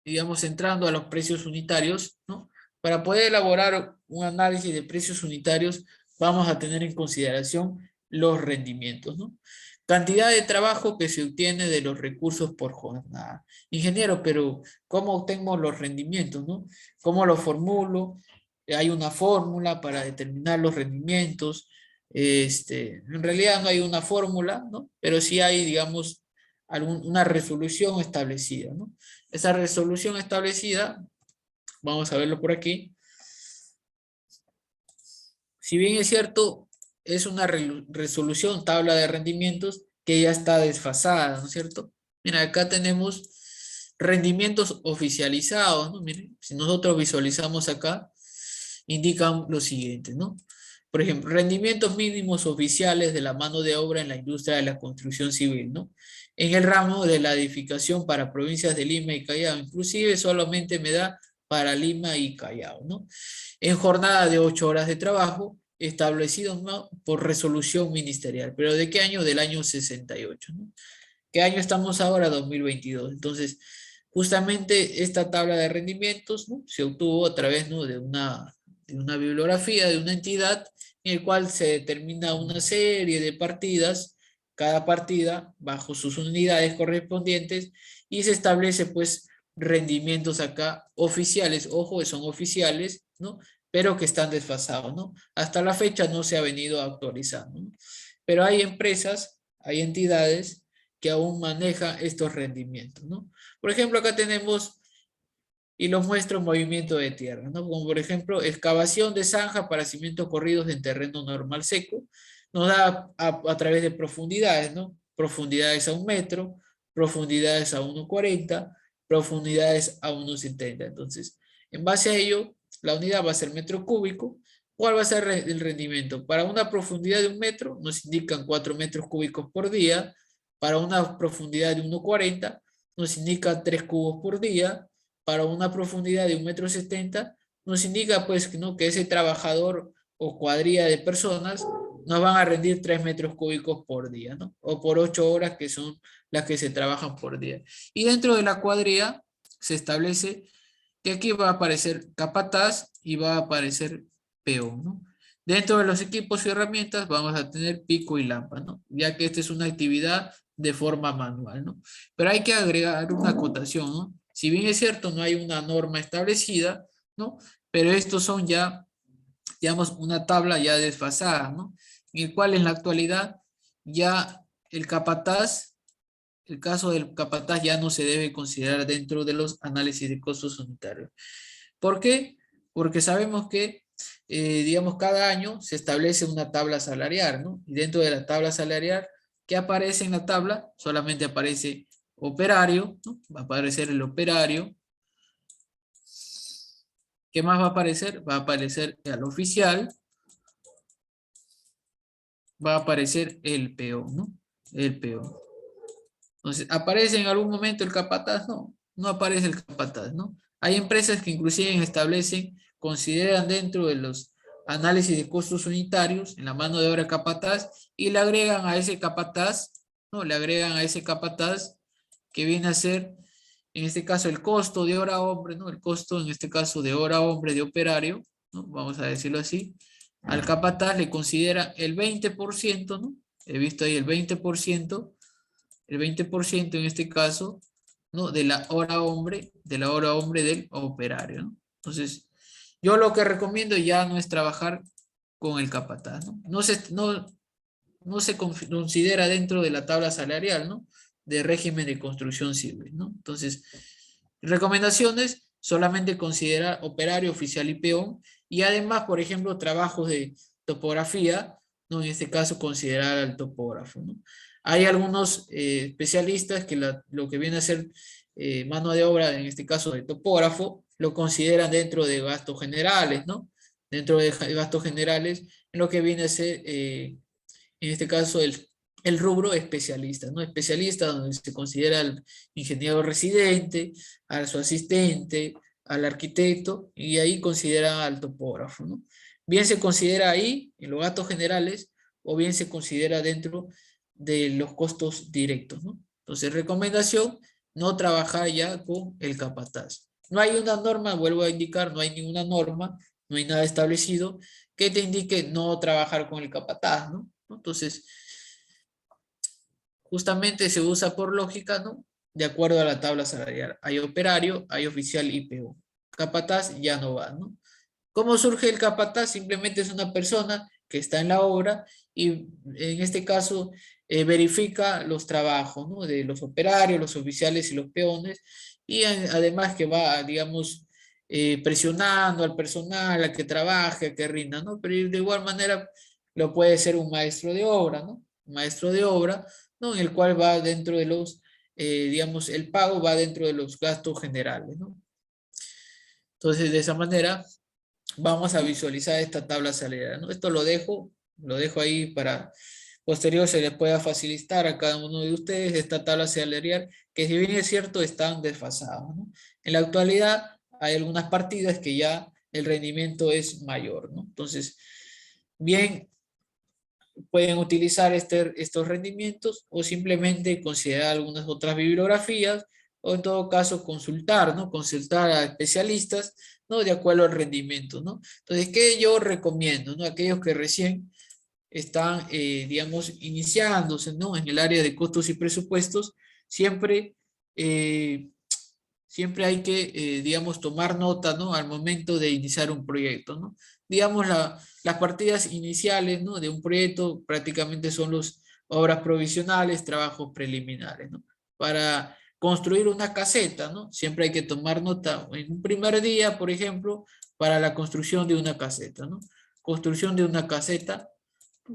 digamos, entrando a los precios unitarios, ¿no? Para poder elaborar un análisis de precios unitarios, vamos a tener en consideración los rendimientos, ¿no? Cantidad de trabajo que se obtiene de los recursos por jornada. Ingeniero, pero ¿cómo obtengo los rendimientos, no? ¿Cómo los formulo? Hay una fórmula para determinar los rendimientos. En realidad no hay una fórmula, ¿no? Pero sí hay, digamos, una resolución establecida, ¿no? Esa resolución establecida, vamos a verlo por aquí. Si bien es cierto, es una resolución, tabla de rendimientos que ya está desfasada, ¿no es cierto? Mira, acá tenemos rendimientos oficializados, ¿no? Miren, si nosotros visualizamos acá, indican lo siguiente, ¿no? Por ejemplo, rendimientos mínimos oficiales de la mano de obra en la industria de la construcción civil, ¿no? En el ramo de la edificación para provincias de Lima y Callao, inclusive solamente me da para Lima y Callao, ¿no? En jornada de 8 horas de trabajo, establecidos, ¿no? Por resolución ministerial. ¿Pero de qué año? Del año 68, ¿no? ¿Qué año estamos ahora? 2022. Entonces, justamente esta tabla de rendimientos, ¿no? Se obtuvo a través, ¿no? De una bibliografía de una entidad en el cual se determina una serie de partidas, cada partida bajo sus unidades correspondientes, y se establece, pues, rendimientos acá oficiales, ojo, son oficiales, ¿no? Pero que están desfasados, ¿no? Hasta la fecha no se ha venido actualizando, ¿no? Pero hay empresas, hay entidades que aún maneja estos rendimientos, ¿no? Por ejemplo, acá tenemos, y los muestro, movimiento de tierra, ¿no? Como por ejemplo, excavación de zanja para cimientos corridos en terreno normal seco, nos da a través de profundidades, ¿no? Profundidades a 1 metro, profundidades a 1,40, profundidades a 1,70. Entonces, en base a ello, la unidad va a ser metro cúbico. ¿Cuál va a ser el rendimiento? Para una profundidad de 1 metro, nos indican 4 metros cúbicos por día. Para una profundidad de 1,40, nos indica 3 cubos por día. Para una profundidad de 1,70 m, nos indica, pues, ¿no? Que ese trabajador o cuadrilla de personas nos van a rendir 3 metros cúbicos por día, ¿no? O por 8 horas que son las que se trabajan por día. Y dentro de la cuadrilla se establece que aquí va a aparecer capataz y va a aparecer peón, ¿no? Dentro de los equipos y herramientas vamos a tener pico y lámpara, ¿no? Ya que esta es una actividad de forma manual, ¿no? Pero hay que agregar una acotación, ¿no? Si bien es cierto, no hay una norma establecida, ¿no? Pero estos son ya, digamos, una tabla ya desfasada, ¿no? En el cual en la actualidad ya el capataz, el caso del capataz ya no se debe considerar dentro de los análisis de costos unitarios. ¿Por qué? Porque sabemos que, digamos, cada año se establece una tabla salarial, ¿no? Y dentro de la tabla salarial, ¿qué aparece en la tabla? Solamente aparece operario, ¿no? Va a aparecer el operario. ¿Qué más va a aparecer? Va a aparecer el oficial. Va a aparecer el peón, ¿no? El peón. Entonces, ¿aparece en algún momento el capataz? No, no aparece el capataz, ¿no? Hay empresas que inclusive establecen, consideran dentro de los análisis de costos unitarios en la mano de obra capataz y le agregan a ese capataz, ¿no? Le agregan a ese capataz que viene a ser, en este caso, el costo de hora hombre, ¿no? El costo, en este caso, de hora hombre de operario, ¿no? Vamos a decirlo así. Al capataz le considera el 20%, ¿no? He visto ahí el 20% en este caso, ¿no? De la hora hombre del operario, ¿no? Entonces, yo lo que recomiendo ya no es trabajar con el capataz, ¿no? No se considera dentro de la tabla salarial, ¿no? De régimen de construcción civil, ¿no? Entonces, recomendaciones, solamente considerar operario, oficial y peón, y además, por ejemplo, trabajos de topografía, ¿no? En este caso, considerar al topógrafo, ¿no? Hay algunos especialistas que lo que viene a ser mano de obra, en este caso de topógrafo, lo consideran dentro de gastos generales, ¿no? Dentro de gastos generales, en lo que viene a ser, en este caso, el rubro especialista, ¿no? Especialista donde se considera al ingeniero residente, a su asistente, al arquitecto, y ahí considera al topógrafo, ¿no? Bien se considera ahí, en los gastos generales, o bien se considera dentro de los costos directos, ¿no? Entonces, recomendación, no trabajar ya con el capataz. No hay una norma, vuelvo a indicar, no hay ninguna norma, no hay nada establecido que te indique no trabajar con el capataz, ¿no? Entonces, justamente se usa por lógica, ¿no? De acuerdo a la tabla salarial. Hay operario, hay oficial y peón. Capataz ya no va, ¿no? ¿Cómo surge el capataz? Simplemente es una persona que está en la obra y en este caso verifica los trabajos, ¿no? De los operarios, los oficiales y los peones y además que va, digamos, presionando al personal a que trabaje, a que rinda, ¿no? Pero de igual manera lo puede ser un maestro de obra, ¿no? Un maestro de obra, ¿no? En el cual va dentro de los, digamos, el pago va dentro de los gastos generales, ¿no? Entonces, de esa manera vamos a visualizar esta tabla salarial, ¿no? Esto lo dejo ahí para posterior se les pueda facilitar a cada uno de ustedes esta tabla salarial, que si bien es cierto, están desfasados, ¿no? En la actualidad hay algunas partidas que ya el rendimiento es mayor, ¿no? Entonces, bien, pueden utilizar estos rendimientos o simplemente considerar algunas otras bibliografías o en todo caso consultar, ¿no? Consultar a especialistas, ¿no? De acuerdo al rendimiento, ¿no? Entonces, ¿qué yo recomiendo, ¿no? Aquellos que recién están, digamos, iniciándose, ¿no? En el área de costos y presupuestos, siempre, eh, siempre hay que, digamos, tomar nota, ¿no? Al momento de iniciar un proyecto, ¿no? Digamos, las partidas iniciales, ¿no? De un proyecto prácticamente son las obras provisionales, trabajos preliminares, ¿no? Para construir una caseta, ¿no? Siempre hay que tomar nota en un primer día, por ejemplo, para la construcción de una caseta, ¿no? Construcción de una caseta,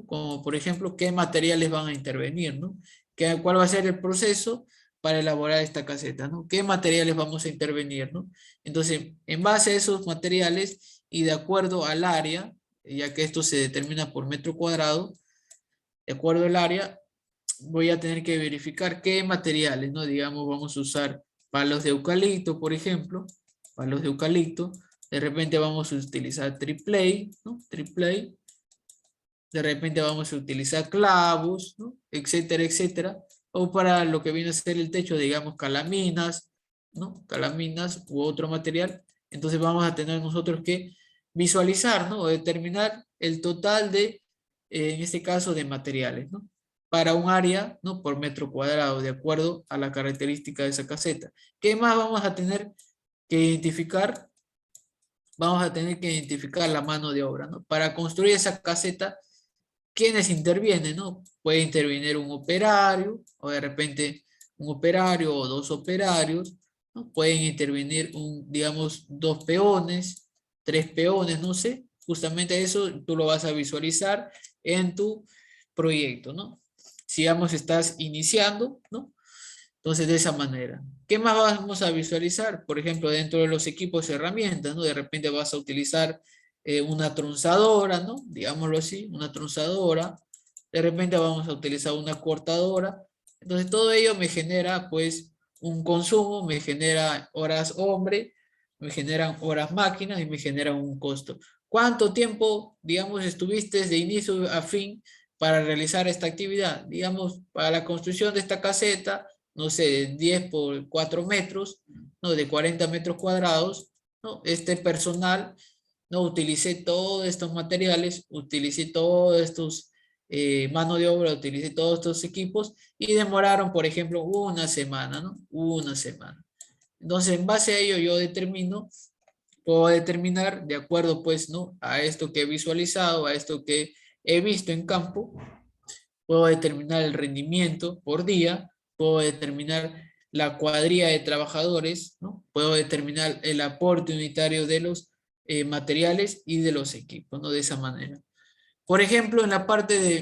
como por ejemplo, qué materiales van a intervenir, ¿no? ¿Cuál va a ser el proceso para elaborar esta caseta, ¿no? ¿Qué materiales vamos a intervenir, ¿no? Entonces, en base a esos materiales y de acuerdo al área, ya que esto se determina por metro cuadrado, de acuerdo al área, voy a tener que verificar qué materiales, ¿no? Digamos, vamos a usar palos de eucalipto, por ejemplo, palos de eucalipto, de repente vamos a utilizar triple, ¿no? Triple De repente vamos a utilizar clavos, ¿no? Etcétera, etcétera. O para lo que viene a ser el techo, digamos, calaminas, ¿no? Calaminas u otro material. Entonces vamos a tener nosotros que visualizar, ¿no? O determinar el total de, en este caso, de materiales, ¿no? Para un área, ¿no? Por metro cuadrado, de acuerdo a la característica de esa caseta. ¿Qué más vamos a tener que identificar? Vamos a tener que identificar la mano de obra, ¿no? Para construir esa caseta, ¿quiénes intervienen, no? Puede intervenir un operario, o de repente un operario o dos operarios, ¿no? Pueden intervenir, digamos, dos peones, tres peones, no sé. Justamente eso tú lo vas a visualizar en tu proyecto, ¿no? Si, digamos, estás iniciando, ¿no? Entonces, de esa manera. ¿Qué más vamos a visualizar? Por ejemplo, dentro de los equipos y herramientas, ¿no? De repente vas a utilizar una tronzadora, ¿no? Digámoslo así, una tronzadora. De repente vamos a utilizar una cortadora. Entonces, todo ello me genera, pues, un consumo, me genera horas hombre, me generan horas máquinas y me generan un costo. ¿Cuánto tiempo, digamos, estuviste de inicio a fin para realizar esta actividad? Digamos, para la construcción de esta caseta, no sé, 10 por 4 metros, ¿no? De 40 metros cuadrados, ¿no? Este personal, ¿no? Utilicé todos estos materiales, utilicé todos estos mano de obra, utilicé todos estos equipos y demoraron, por ejemplo, una semana, ¿no? Una semana. Entonces, en base a ello, yo puedo determinar, de acuerdo, pues, ¿no? A esto que he visualizado, a esto que he visto en campo, puedo determinar el rendimiento por día, puedo determinar la cuadrilla de trabajadores, ¿no? Puedo determinar el aporte unitario de los materiales y de los equipos, ¿no? De esa manera. Por ejemplo, en la parte de,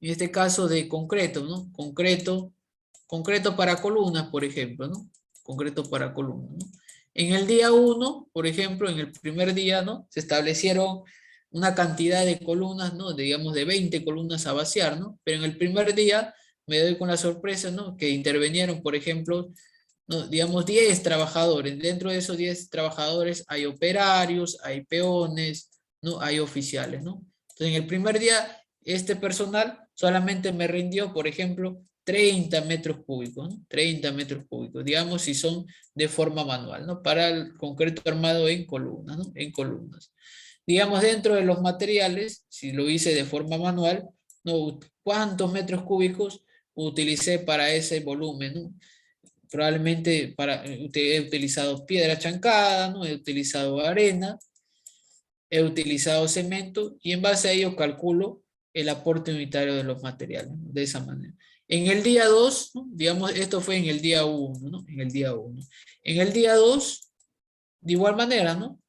en este caso de concreto, ¿no? Concreto para columnas, por ejemplo, ¿no? Concreto para columnas, ¿no? En el día 1, por ejemplo, en el primer día, ¿no? Se establecieron una cantidad de columnas, ¿no? Digamos de 20 columnas a vaciar, ¿no? Pero en el primer día me doy con la sorpresa, ¿no? Que intervinieron, por ejemplo, ¿no? Digamos 10 trabajadores. Dentro de esos 10 trabajadores hay operarios, hay peones, ¿no? Hay oficiales, ¿no? Entonces, en el primer día, este personal solamente me rindió, por ejemplo, 30 metros cúbicos, ¿no? 30 metros cúbicos, digamos, si son de forma manual, ¿no? Para el concreto armado en columnas, ¿no? En columnas. Digamos, dentro de los materiales, si lo hice de forma manual, ¿no? ¿Cuántos metros cúbicos utilicé para ese volumen, ¿no? Probablemente he utilizado piedra chancada, ¿no? He utilizado arena, he utilizado cemento y en base a ello calculo el aporte unitario de los materiales, ¿no? De esa manera. En el día 2, ¿no? Digamos, esto fue en el día 1, ¿no? En el día 1. En el día 2, de igual manera, ¿no?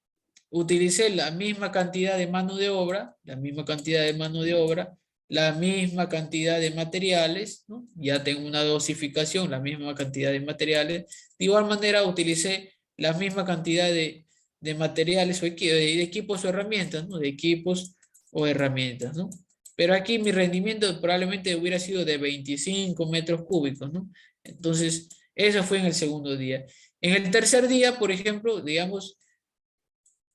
Utilicé la misma cantidad de mano de obra, la misma cantidad de mano de obra, la misma cantidad de materiales, ¿no? Ya tengo una dosificación, la misma cantidad de materiales. De igual manera utilicé la misma cantidad de materiales o de equipos o herramientas, ¿no? De equipos o herramientas, ¿no? Pero aquí mi rendimiento probablemente hubiera sido de 25 metros cúbicos, ¿no? Entonces, eso fue en el segundo día. En el tercer día, por ejemplo, digamos,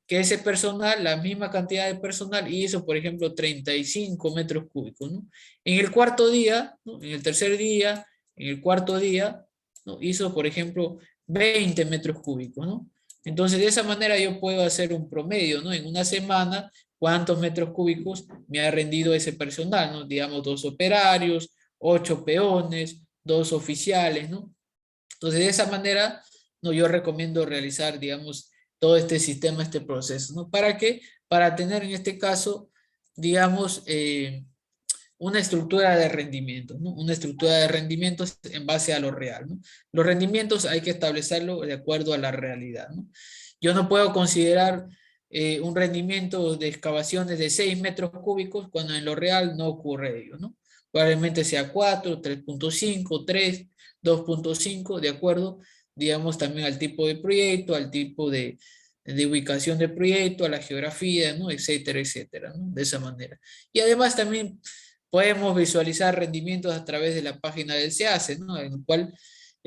que ese personal, la misma cantidad de personal, hizo, por ejemplo, 35 metros cúbicos, ¿no? En el cuarto día, ¿no? En el tercer día, en el cuarto día, ¿no? Hizo, por ejemplo, 20 metros cúbicos, ¿no? Entonces, de esa manera yo puedo hacer un promedio, ¿no? En una semana, cuántos metros cúbicos me ha rendido ese personal, ¿no? Digamos, 2 operarios, 8 peones, 2 oficiales, ¿no? Entonces, de esa manera, no, yo recomiendo realizar, digamos, todo este sistema, este proceso, ¿no? ¿Para qué? Para tener en este caso, digamos, una estructura de rendimientos, ¿no? Una estructura de rendimientos en base a lo real, ¿no? Los rendimientos hay que establecerlo de acuerdo a la realidad, ¿no? Yo no puedo considerar un rendimiento de excavaciones de 6 metros cúbicos cuando en lo real no ocurre ello, ¿no? Probablemente sea 4, 3.5, 3, 2.5, de acuerdo, digamos, también al tipo de proyecto, al tipo de ubicación del proyecto, a la geografía, ¿no? Etcétera, etcétera, ¿no? De esa manera. Y además también podemos visualizar rendimientos a través de la página del SEACE, ¿no? En el cual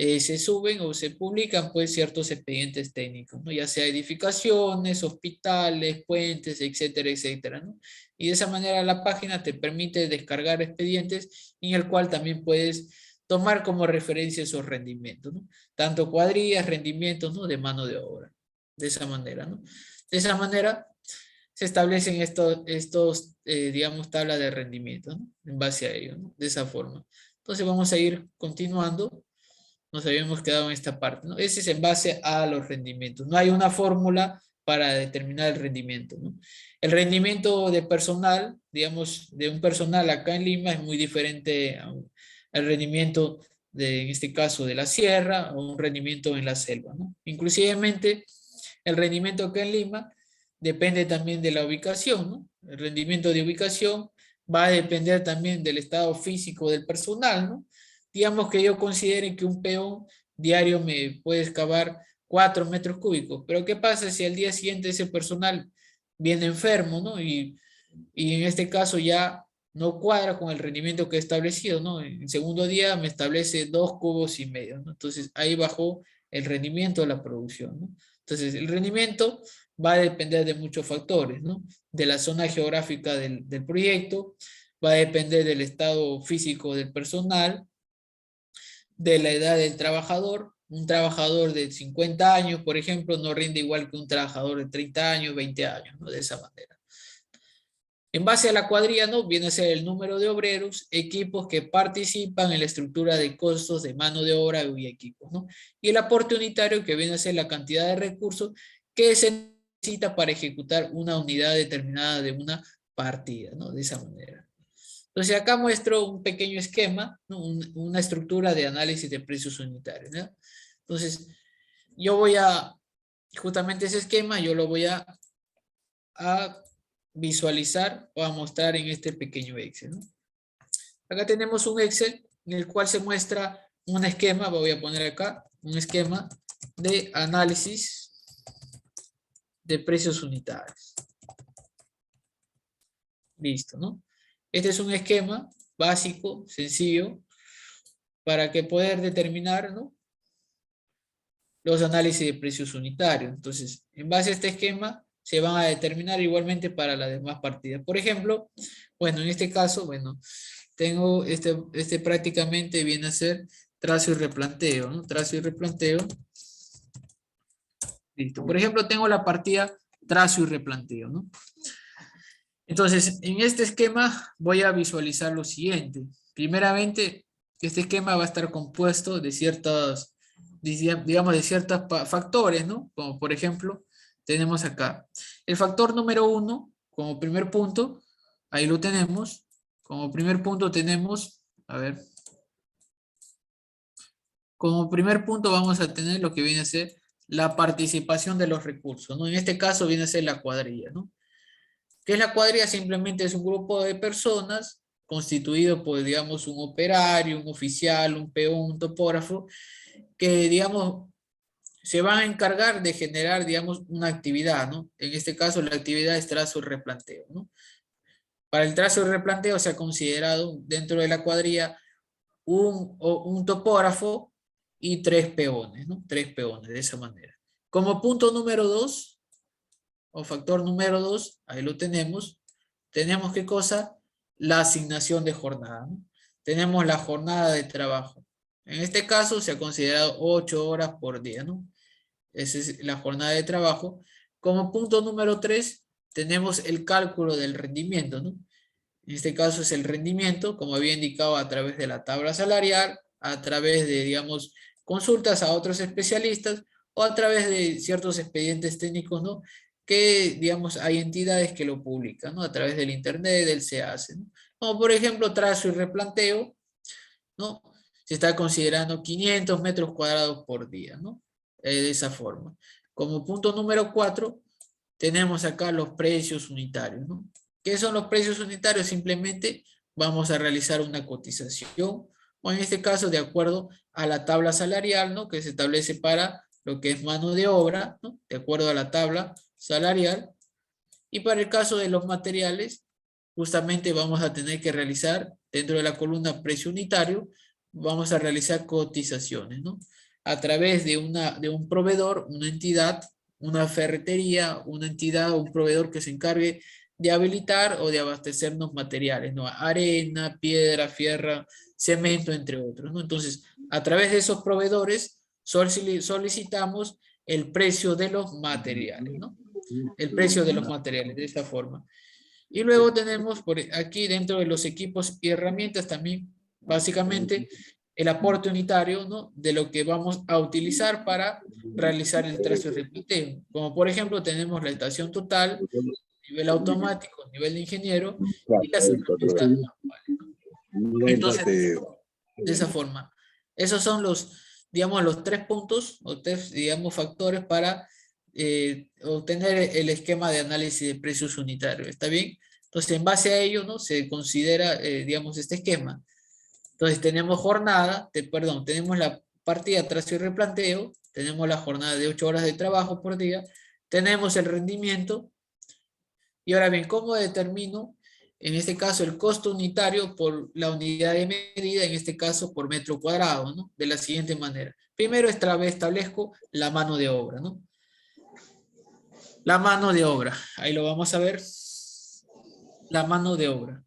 se suben o se publican pues ciertos expedientes técnicos, ¿no? Ya sea edificaciones, hospitales, puentes, etcétera, etcétera, ¿no? Y de esa manera la página te permite descargar expedientes en el cual también puedes tomar como referencia esos rendimientos, ¿no? Tanto cuadrillas, rendimientos, ¿no? De mano de obra. De esa manera, ¿no? De esa manera se establecen digamos, tablas de rendimiento, ¿no? En base a ello, ¿no? De esa forma. Entonces vamos a ir continuando. Nos habíamos quedado en esta parte, ¿no? Ese es en base a los rendimientos. No hay una fórmula para determinar el rendimiento, ¿no? El rendimiento de personal, digamos, de un personal acá en Lima es muy diferente al rendimiento en este caso, de la sierra o un rendimiento en la selva, ¿no? Inclusivemente, el rendimiento acá en Lima depende también de la ubicación, ¿no? El rendimiento de ubicación va a depender también del estado físico del personal, ¿no? Digamos que yo considere que un peón diario me puede excavar 4 metros cúbicos, pero ¿qué pasa si al día siguiente ese personal viene enfermo, ¿no? Y en este caso ya no cuadra con el rendimiento que he establecido, ¿no? En el segundo día me establece 2,5 cubos, ¿no? Entonces ahí bajó el rendimiento de la producción, ¿no? Entonces el rendimiento va a depender de muchos factores, ¿no? De la zona geográfica del proyecto, va a depender del estado físico del personal, de la edad del trabajador. Un trabajador de 50 años, por ejemplo, no rinde igual que un trabajador de 30 años, 20 años, ¿no? De esa manera. En base a la cuadrilla, ¿no? Viene a ser el número de obreros, equipos que participan en la estructura de costos de mano de obra y equipos, ¿no? Y el aporte unitario, que viene a ser la cantidad de recursos que se necesita para ejecutar una unidad determinada de una partida, ¿no? De esa manera. Entonces acá muestro un pequeño esquema, ¿no? Una estructura de análisis de precios unitarios, ¿no? Entonces, yo voy a, justamente ese esquema, yo lo voy a visualizar o a mostrar en este pequeño Excel, ¿no? Acá tenemos un Excel en el cual se muestra un esquema, voy a poner acá, un esquema de análisis de precios unitarios. Listo, ¿no? Este es un esquema básico, sencillo, para que poder determinar, ¿no? Los análisis de precios unitarios. Entonces, en base a este esquema, se van a determinar igualmente para las demás partidas. Por ejemplo, bueno, en este caso, bueno, tengo este prácticamente viene a ser trazo y replanteo, ¿no? Trazo y replanteo. Listo. Por ejemplo, tengo la partida trazo y replanteo, ¿no? Entonces, en este esquema voy a visualizar lo siguiente. Primeramente, este esquema va a estar compuesto de ciertos, digamos, de ciertos factores, ¿no? Como por ejemplo, tenemos acá el factor número 1, como primer punto, ahí lo tenemos. Como primer punto tenemos, a ver, como primer punto vamos a tener lo que viene a ser la participación de los recursos, ¿no? En este caso viene a ser la cuadrilla, ¿no? ¿Qué es la cuadrilla? Simplemente es un grupo de personas constituido por, digamos, un operario, un oficial, un peón, un topógrafo, que, digamos, se van a encargar de generar, digamos, una actividad, ¿no? En este caso, la actividad es trazo y replanteo, ¿no? Para el trazo y replanteo se ha considerado dentro de la cuadrilla un topógrafo y 3 peones, ¿no? 3 peones, de esa manera. Como punto número 2, o factor número 2, ahí lo tenemos. Tenemos ¿qué cosa? La asignación de jornada, ¿no? Tenemos la jornada de trabajo. En este caso se ha considerado 8 horas por día, ¿no? Esa es la jornada de trabajo. Como punto número 3, tenemos el cálculo del rendimiento, ¿no? En este caso es el rendimiento, como había indicado, a través de la tabla salarial, a través de, digamos, consultas a otros especialistas o a través de ciertos expedientes técnicos, ¿no? Que, digamos, hay entidades que lo publican, ¿no? A través del internet, del SEACE, ¿no? Como por ejemplo, trazo y replanteo, ¿no? Se está considerando 500 metros cuadrados por día, ¿no? De esa forma. Como punto número 4, tenemos acá los precios unitarios, ¿no? ¿Qué son los precios unitarios? Simplemente vamos a realizar una cotización, o en este caso de acuerdo a la tabla salarial, ¿no? Que se establece para lo que es mano de obra, ¿no? De acuerdo a la tabla salarial. Y para el caso de los materiales, justamente vamos a tener que realizar dentro de la columna precio unitario, vamos a realizar cotizaciones, ¿no? A través de un proveedor, una entidad, una ferretería, una entidad o un proveedor que se encargue de habilitar o de abastecernos materiales, ¿no? Arena, piedra, fierro, cemento, entre otros, ¿no? Entonces, a través de esos proveedores solicitamos el precio de los materiales, ¿no? El precio de los materiales, de esta forma. Y luego tenemos por aquí dentro de los equipos y herramientas también, básicamente, el aporte unitario, ¿no? De lo que vamos a utilizar para realizar el trazo y replanteo. Como por ejemplo, tenemos la estación total, nivel automático, nivel de ingeniero y las herramientas manuales, ¿no? Entonces, de esa forma, esos son los, digamos, los 3 puntos o 3, digamos, factores para obtener el esquema de análisis de precios unitarios. ¿Está bien? Entonces, en base a ello, ¿no? Se considera, digamos, este esquema. Entonces, tenemos jornada, perdón, tenemos la partida trazo y replanteo, tenemos la jornada de 8 horas de trabajo por día, tenemos el rendimiento, y ahora bien, ¿cómo determino, en este caso, el costo unitario por la unidad de medida, en este caso por metro cuadrado, ¿no? De la siguiente manera. Primero establezco la mano de obra, ¿no? La mano de obra, ahí lo vamos a ver. La mano de obra.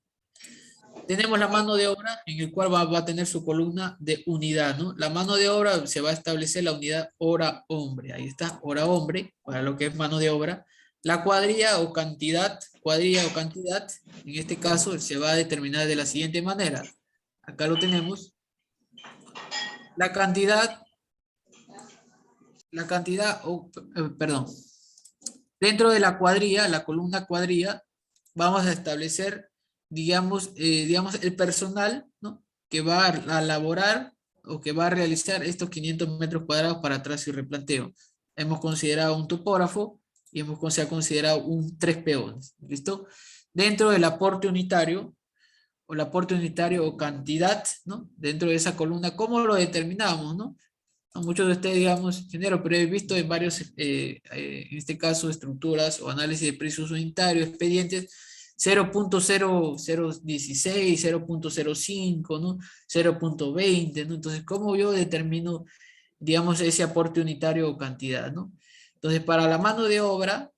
Tenemos la mano de obra en el cual va a tener su columna de unidad, ¿no? La mano de obra se va a establecer la unidad hora-hombre. Ahí está, hora-hombre, para lo que es mano de obra. La cuadrilla o cantidad, en este caso se va a determinar de la siguiente manera. Acá lo tenemos. La cantidad, perdón. Dentro de la cuadrilla, la columna cuadrilla, vamos a establecer, digamos, el personal, ¿no? Que va a elaborar o que va a realizar estos 500 metros cuadrados para trazo y replanteo. Hemos considerado un topógrafo y se ha considerado 3 peones. ¿Listo? Dentro del aporte unitario, o cantidad, ¿no? Dentro de esa columna, ¿cómo lo determinamos, no? A muchos de ustedes, digamos, ingeniero, pero he visto en varios, en este caso, estructuras o análisis de precios unitarios, expedientes, 0.0016, 0.05, ¿no? 0.20, ¿no? Entonces, ¿cómo yo determino, digamos, ese aporte unitario o cantidad, ¿no? Entonces, para la mano de obra,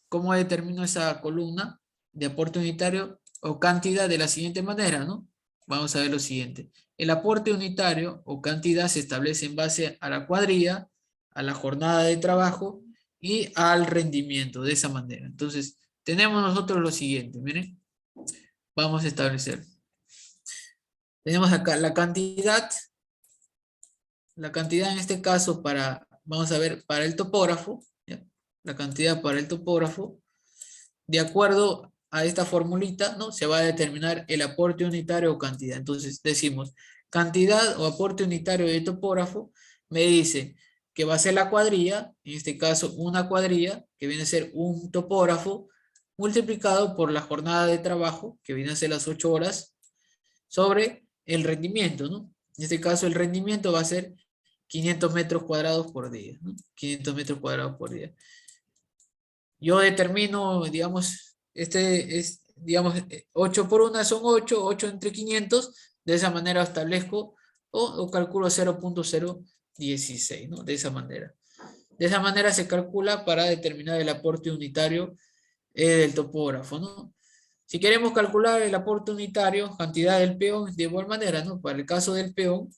¿cómo determino esa columna de aporte unitario o cantidad? De la siguiente manera, ¿no? Vamos a ver lo siguiente. El aporte unitario o cantidad se establece en base a la cuadrilla, a la jornada de trabajo y al rendimiento, de esa manera. Entonces, tenemos nosotros lo siguiente, miren. Vamos a establecer. Tenemos acá la cantidad en este caso vamos a ver, para el topógrafo, ¿ya? La cantidad para el topógrafo, de acuerdo a esta formulita, ¿no? Se va a determinar el aporte unitario o cantidad. Entonces decimos, cantidad o aporte unitario de topógrafo me dice que va a ser la cuadrilla, en este caso una cuadrilla, que viene a ser un topógrafo, multiplicado por la jornada de trabajo, que viene a ser las 8 horas, sobre el rendimiento, ¿no? En este caso el rendimiento va a ser 500 metros cuadrados por día, ¿no? 500 metros cuadrados por día. Yo determino, digamos, digamos, 8 por 1 son 8, 8 entre 500, de esa manera establezco o calculo 0.016, ¿no? De esa manera. De esa manera se calcula para determinar el aporte unitario del topógrafo, ¿no? Si queremos calcular el aporte unitario, cantidad del peón, de igual manera, ¿no? Para el caso del peón,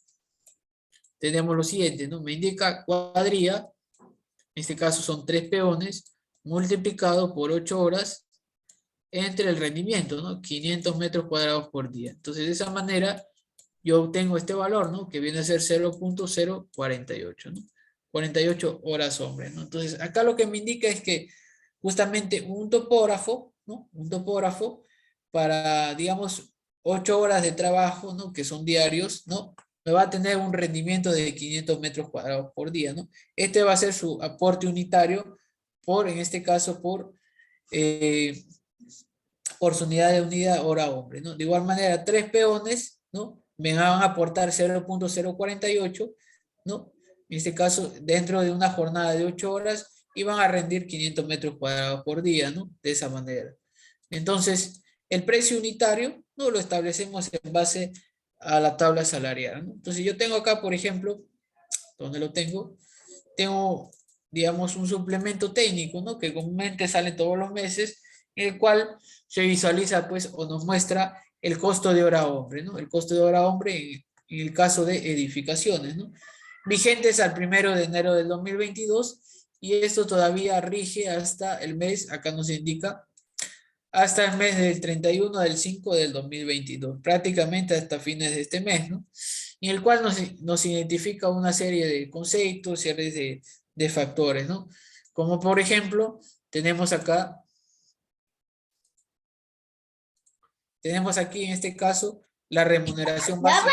tenemos lo siguiente, ¿no? Me indica cuadrilla, en este caso son 3 peones, multiplicado por 8 horas entre el rendimiento, ¿no? 500 metros cuadrados por día. Entonces, de esa manera, yo obtengo este valor, ¿no? Que viene a ser 0.048, ¿no? 48 horas hombre, ¿no? Entonces, acá lo que me indica es que justamente un topógrafo, ¿no? Un topógrafo para, digamos, 8 horas de trabajo, ¿no? Que son diarios, ¿no? Me va a tener un rendimiento de 500 metros cuadrados por día, ¿no? Este va a ser su aporte unitario en este caso, eh, por su unidad hora hombre, ¿no? De igual manera, 3 peones, ¿no? Me van a aportar 0.048, ¿no? En este caso, dentro de una jornada de 8 horas, y van a rendir 500 metros cuadrados por día, ¿no? De esa manera. Entonces, el precio unitario, ¿no? Lo establecemos en base a la tabla salarial, ¿no? Entonces yo tengo acá, por ejemplo, donde lo tengo, digamos, un suplemento técnico, ¿no? Que comúnmente sale todos los meses, en el cual se visualiza, pues, o nos muestra el costo de hora hombre, ¿no? El costo de hora hombre en el caso de edificaciones, ¿no? Vigentes al 1 de enero del 2022, y esto todavía rige hasta el mes, acá nos indica, hasta el mes del 31 del 5 del 2022, prácticamente hasta fines de este mes, ¿no? En el cual nos identifica una serie de conceptos, series de factores, ¿no? Como por ejemplo, tenemos acá, tenemos aquí en este caso la remuneración básica.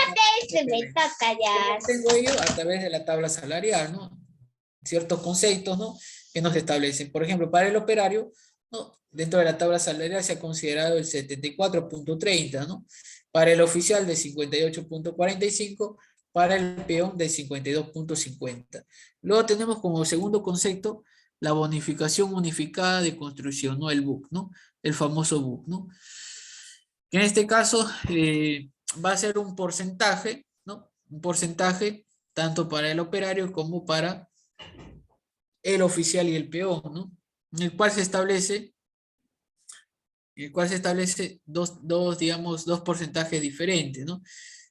Tengo ello a través de la tabla salarial, ¿no? Ciertos conceptos, ¿no? Que nos establecen. Por ejemplo, para el operario, ¿no? Dentro de la tabla salarial se ha considerado el 74.30, ¿no? Para el oficial de 58.45, para el peón de 52.50. Luego tenemos como segundo concepto la bonificación unificada de construcción, ¿no? El BUC, ¿no? El famoso BUC, ¿no? Que en este caso va a ser un porcentaje, ¿no? Un porcentaje tanto para el operario como para el oficial y el peón, ¿no? En el cual se establece, digamos, dos porcentajes diferentes, ¿no?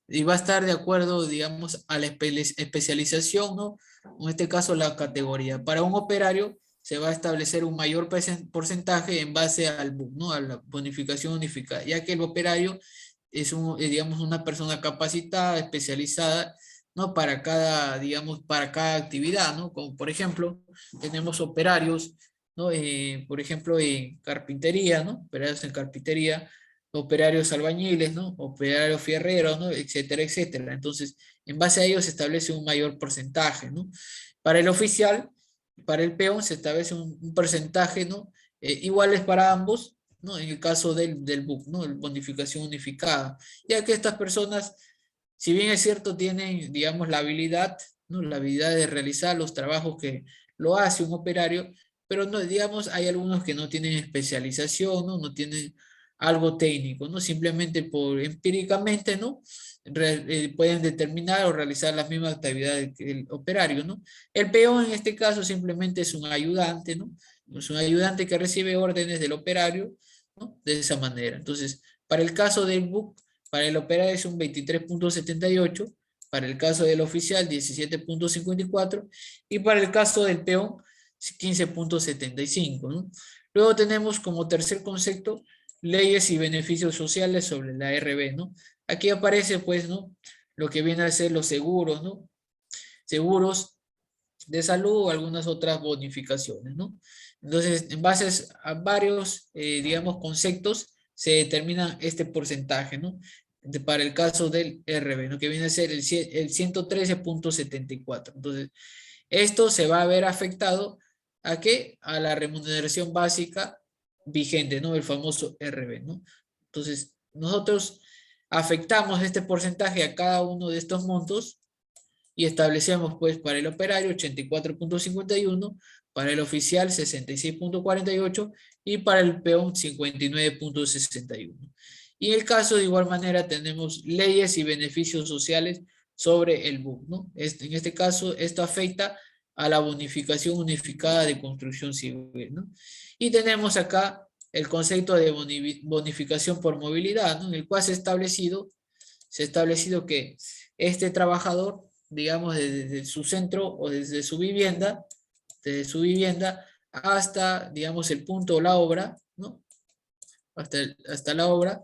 Y va a estar de acuerdo, digamos, a la especialización, ¿no? En este caso, la categoría. Para un operario se va a establecer un mayor porcentaje en base al BUC, ¿no? A la bonificación unificada, ya que el operario es, digamos, una persona capacitada, especializada, ¿no? Para cada, digamos, para cada actividad, ¿no? Como por ejemplo, tenemos operarios, ¿no? Por ejemplo, en carpintería, ¿no? Operarios en carpintería, operarios albañiles, ¿no? Operarios fierreros, ¿no? Etcétera, etcétera. Entonces, en base a ello se establece un mayor porcentaje, ¿no? Para el oficial, para el peón se establece un porcentaje, ¿no? Iguales para ambos, ¿no? En el caso del BUC, ¿no? El bonificación unificada, ya que estas personas, si bien es cierto, tienen, digamos, la habilidad, ¿no? La habilidad de realizar los trabajos que lo hace un operario, pero no, digamos, hay algunos que no tienen especialización, ¿no? No tienen algo técnico, ¿no? Simplemente por empíricamente, ¿no? Pueden determinar o realizar las mismas actividades que el operario, ¿no? El peón en este caso simplemente es un ayudante, ¿no? Es un ayudante que recibe órdenes del operario, ¿no? De esa manera. Entonces, para el caso del BUC, para el operario es un 23.78, para el caso del oficial 17.54 y para el caso del peón 15.75, ¿no? Luego tenemos como tercer concepto leyes y beneficios sociales sobre la RB, ¿no? Aquí aparece, pues, ¿no? Lo que viene a ser los seguros, ¿no? Seguros de salud o algunas otras bonificaciones, ¿no? Entonces, en base a varios, digamos, conceptos, se determina este porcentaje, ¿no? Para el caso del RB, ¿no? Que viene a ser el 113.74. Entonces, esto se va a ver afectado ¿a qué? A la remuneración básica vigente, ¿no? El famoso RB, ¿no? Entonces, nosotros afectamos este porcentaje a cada uno de estos montos y establecemos, pues, para el operario 84.51, para el oficial 66.48 y para el peón 59.61. Y en el caso, de igual manera, tenemos leyes y beneficios sociales sobre el BUC, ¿no? En este caso, esto afecta a la bonificación unificada de construcción civil, ¿no? Y tenemos acá el concepto de bonificación por movilidad, ¿no? En el cual se ha establecido que este trabajador, digamos, desde su centro o desde su vivienda hasta, digamos, el punto o la obra, ¿no? Hasta la obra,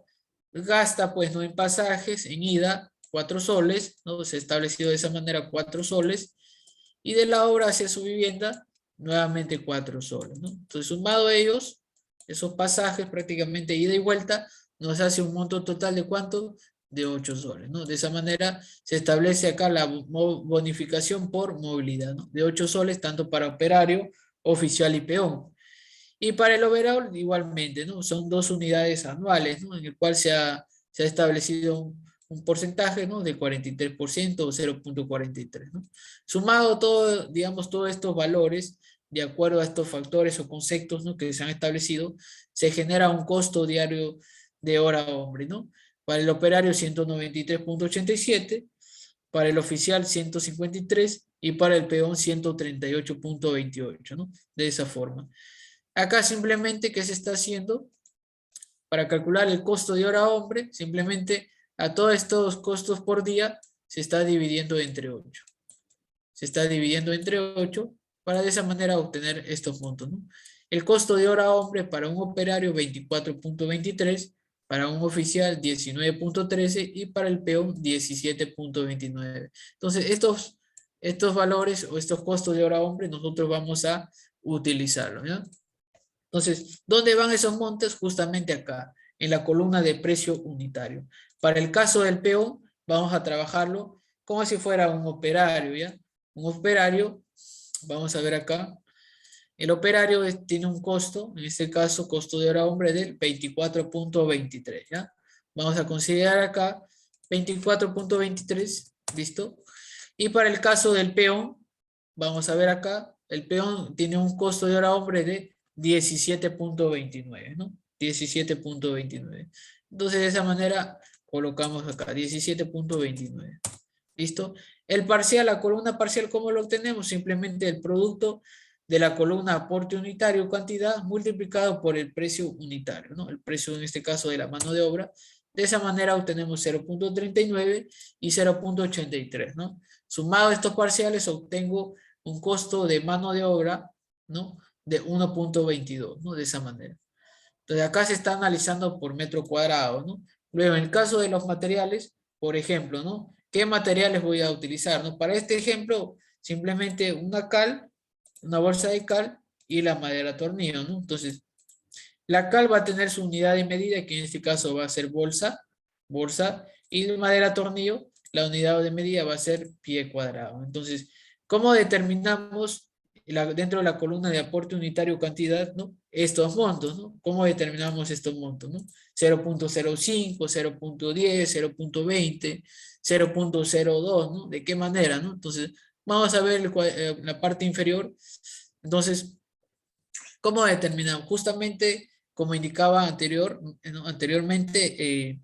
gasta, pues, ¿no? En pasajes, en ida, 4 soles, ¿no? Se ha establecido de esa manera 4 soles, y de la obra hacia su vivienda, nuevamente 4 soles, ¿no? Entonces, sumado ellos, esos pasajes prácticamente ida y vuelta, nos hace un monto total de ¿cuánto? De 8 soles, ¿no? De esa manera se establece acá la bonificación por movilidad, ¿no? De 8 soles, tanto para operario, oficial y peón. Y para el overall, igualmente, ¿no? Son 2 unidades anuales, ¿no? En el cual se ha establecido un porcentaje, ¿no? De 43% o 0.43, ¿no? Sumado todo, digamos, todos estos valores, de acuerdo a estos factores o conceptos, ¿no? Que se han establecido, se genera un costo diario de hora hombre, ¿no? para el operario 193.87, para el oficial 153 y para el peón 138.28, ¿no? De esa forma. Acá simplemente, ¿qué se está haciendo? Para calcular el costo de hora hombre, simplemente a todos estos costos por día se está dividiendo entre 8. Se está dividiendo entre 8 para de esa manera obtener estos montos, ¿no? El costo de hora hombre para un operario 24.23, para un oficial 19.13 y para el peón 17.29. Entonces, estos valores o estos costos de hora hombre nosotros vamos a utilizarlos, ¿ya? Entonces, ¿dónde van esos montes? Justamente acá, en la columna de precio unitario. Para el caso del peón, vamos a trabajarlo como si fuera un operario, ¿ya? Un operario, vamos a ver acá, el operario tiene un costo, en este caso, costo de hora hombre del 24.23, ¿ya? Vamos a considerar acá 24.23, ¿listo? Y para el caso del peón, vamos a ver acá, el peón tiene un costo de hora hombre de 17.29, ¿no? 17.29. Entonces, de esa manera, colocamos acá 17.29. ¿Listo? El parcial, la columna parcial, ¿cómo lo obtenemos? Simplemente el producto de la columna aporte unitario cantidad multiplicado por el precio unitario, ¿no? El precio en este caso de la mano de obra. De esa manera obtenemos 0.39 y 0.83, ¿no? Sumado estos parciales obtengo un costo de mano de obra, ¿no? De 1.22, ¿no? De esa manera. Entonces acá se está analizando por metro cuadrado, ¿no? Luego, en el caso de los materiales, por ejemplo, ¿no? ¿Qué materiales voy a utilizar, no? Para este ejemplo, simplemente una cal, una bolsa de cal y la madera tornillo, ¿no? Entonces, la cal va a tener su unidad de medida, que en este caso va a ser bolsa, y la madera tornillo, la unidad de medida va a ser pie cuadrado. Entonces, ¿cómo determinamos dentro de la columna de aporte unitario cantidad, ¿no? Estos montos, ¿no? ¿Cómo determinamos estos montos, ¿no? 0.05, 0.10, 0.20, 0.02, ¿no? ¿De qué manera, ¿no? Entonces, vamos a ver la parte inferior. Entonces, ¿cómo determinamos? Justamente, como indicaba anteriormente,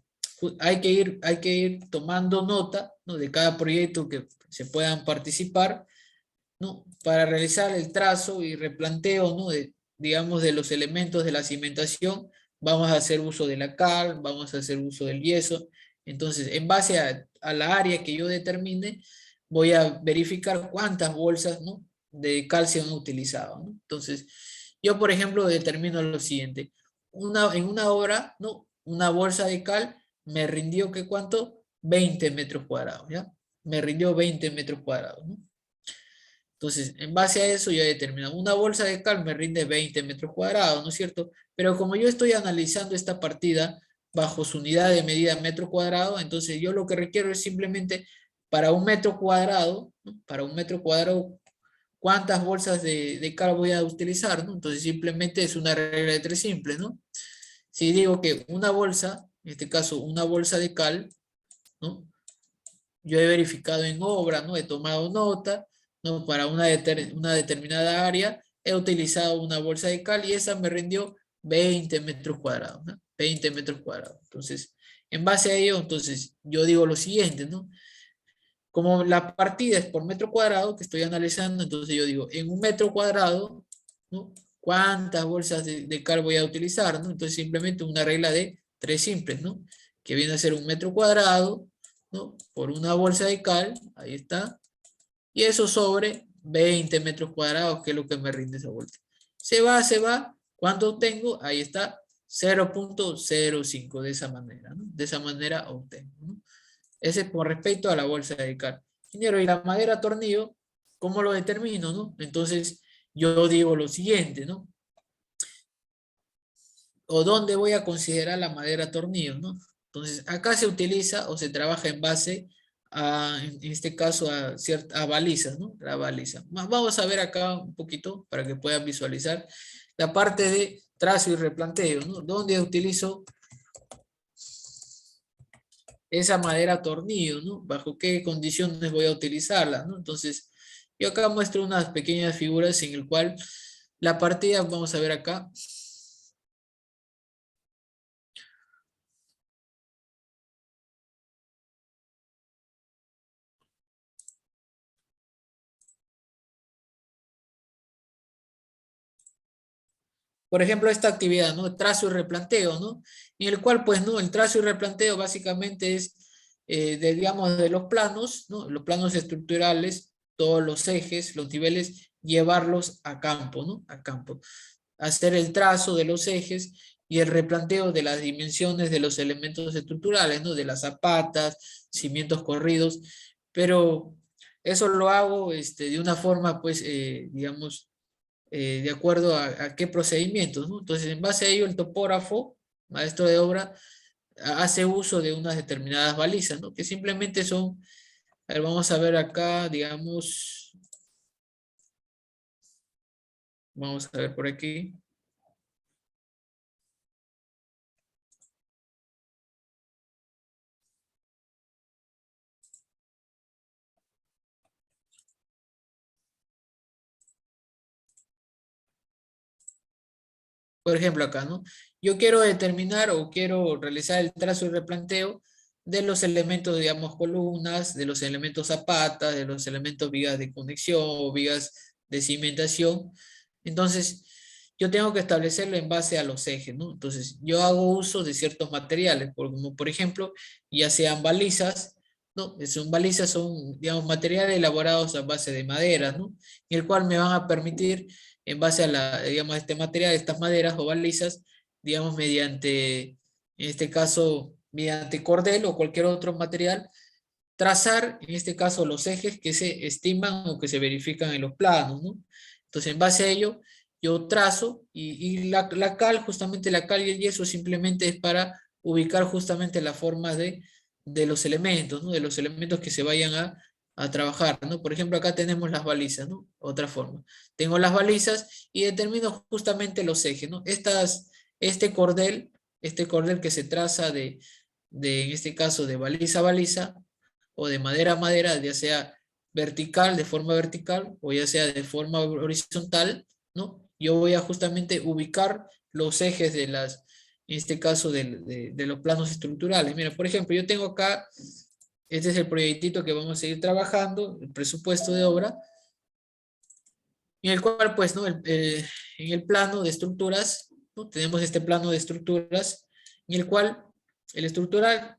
hay que ir tomando nota, ¿no? De cada proyecto que se puedan participar, ¿no? Para realizar el trazo y replanteo, ¿no? Digamos, de los elementos de la cimentación, vamos a hacer uso de la cal, vamos a hacer uso del yeso. Entonces, en base a la área que yo determine, voy a verificar cuántas bolsas, ¿no? De cal se han utilizado, ¿no? Entonces, yo, por ejemplo, determino lo siguiente. En una hora, ¿no? Una bolsa de cal me rindió, ¿qué cuánto? 20 metros cuadrados, ¿ya? Me rindió 20 metros cuadrados, ¿no? Entonces, en base a eso, yo he determinado, una bolsa de cal me rinde 20 metros cuadrados, ¿no es cierto? Pero como yo estoy analizando esta partida bajo su unidad de medida metro cuadrado, entonces yo lo que requiero es simplemente para un metro cuadrado, ¿no? Para un metro cuadrado, ¿cuántas bolsas de cal voy a utilizar, ¿no? Entonces, simplemente es una regla de tres simple, ¿no? Si digo que una bolsa, en este caso una bolsa de cal, ¿no? Yo he verificado en obra, ¿no? He tomado nota, ¿no? Para una determinada área, he utilizado una bolsa de cal y esa me rindió 20 metros cuadrados, ¿no? 20 metros cuadrados. Entonces, en base a ello, entonces, yo digo lo siguiente, ¿no? Como la partida es por metro cuadrado que estoy analizando, entonces yo digo, en un metro cuadrado, ¿no? ¿Cuántas bolsas de cal voy a utilizar, ¿no? Entonces, simplemente una regla de tres simples, ¿no? Que viene a ser un metro cuadrado, ¿no? Por una bolsa de cal, ahí está, y eso sobre 20 metros cuadrados, que es lo que me rinde esa vuelta. Se va, ¿cuánto tengo? Ahí está, 0.05, de esa manera, ¿no? De esa manera obtengo, ¿no? Ese es con respecto a la bolsa de cal. Ingeniero, y la madera tornillo, ¿cómo lo determino, no? Entonces, yo digo lo siguiente, ¿no? O dónde voy a considerar la madera tornillo, ¿no? Entonces, acá se utiliza o se trabaja en base a, en este caso, a balizas, ¿no? La baliza. Vamos a ver acá un poquito para que puedan visualizar la parte de trazo y replanteo, ¿no? ¿Dónde utilizo esa madera tornillo, ¿no? ¿Bajo qué condiciones voy a utilizarla, ¿no? Entonces, yo acá muestro unas pequeñas figuras en el cual la partida, vamos a ver acá, por ejemplo, esta actividad, ¿no? Trazo y replanteo, ¿no? En el cual, pues, ¿no? El trazo y replanteo básicamente es, digamos, de los planos, ¿no? Los planos estructurales, todos los ejes, los niveles, llevarlos a campo, ¿no? A campo. Hacer el trazo de los ejes y el replanteo de las dimensiones de los elementos estructurales, ¿no? De las zapatas, cimientos corridos, pero eso lo hago de una forma, pues, digamos, de acuerdo a qué procedimientos, ¿no? Entonces, en base a ello, el topógrafo, maestro de obra, hace uso de unas determinadas balizas, ¿no? Que simplemente son, a ver, vamos a ver acá, digamos, vamos a ver por aquí. Por ejemplo, acá, ¿no? Yo quiero determinar o quiero realizar el trazo y replanteo de los elementos, digamos, columnas, de los elementos zapatas, de los elementos vigas de conexión o vigas de cimentación. Entonces, yo tengo que establecerlo en base a los ejes, ¿no? Entonces, yo hago uso de ciertos materiales, como por ejemplo, ya sean balizas, ¿no? Son balizas, son, digamos, materiales elaborados a base de maderas, ¿no? Y el cual me van a permitir en base a la, digamos, este material, estas maderas o balizas, digamos, mediante, en este caso, mediante cordel o cualquier otro material, trazar, en este caso, los ejes que se estiman o que se verifican en los planos, ¿no? Entonces, en base a ello, yo trazo y la cal, justamente la cal y el yeso simplemente es para ubicar justamente las formas de los elementos, ¿no? De los elementos que se vayan a trabajar, ¿no? Por ejemplo, acá tenemos las balizas, ¿no? Otra forma. Tengo las balizas y determino justamente los ejes, ¿no? Este cordel que se traza en este caso, de baliza a baliza, o de madera a madera, ya sea vertical, de forma vertical, o ya sea de forma horizontal, ¿no? Yo voy a justamente ubicar los ejes de las, en este caso, de los planos estructurales. Mira, por ejemplo, yo tengo acá, este es el proyectito que vamos a seguir trabajando, el presupuesto de obra, en el cual, pues, ¿no? En el plano de estructuras, ¿no? Tenemos este plano de estructuras, en el cual el estructural,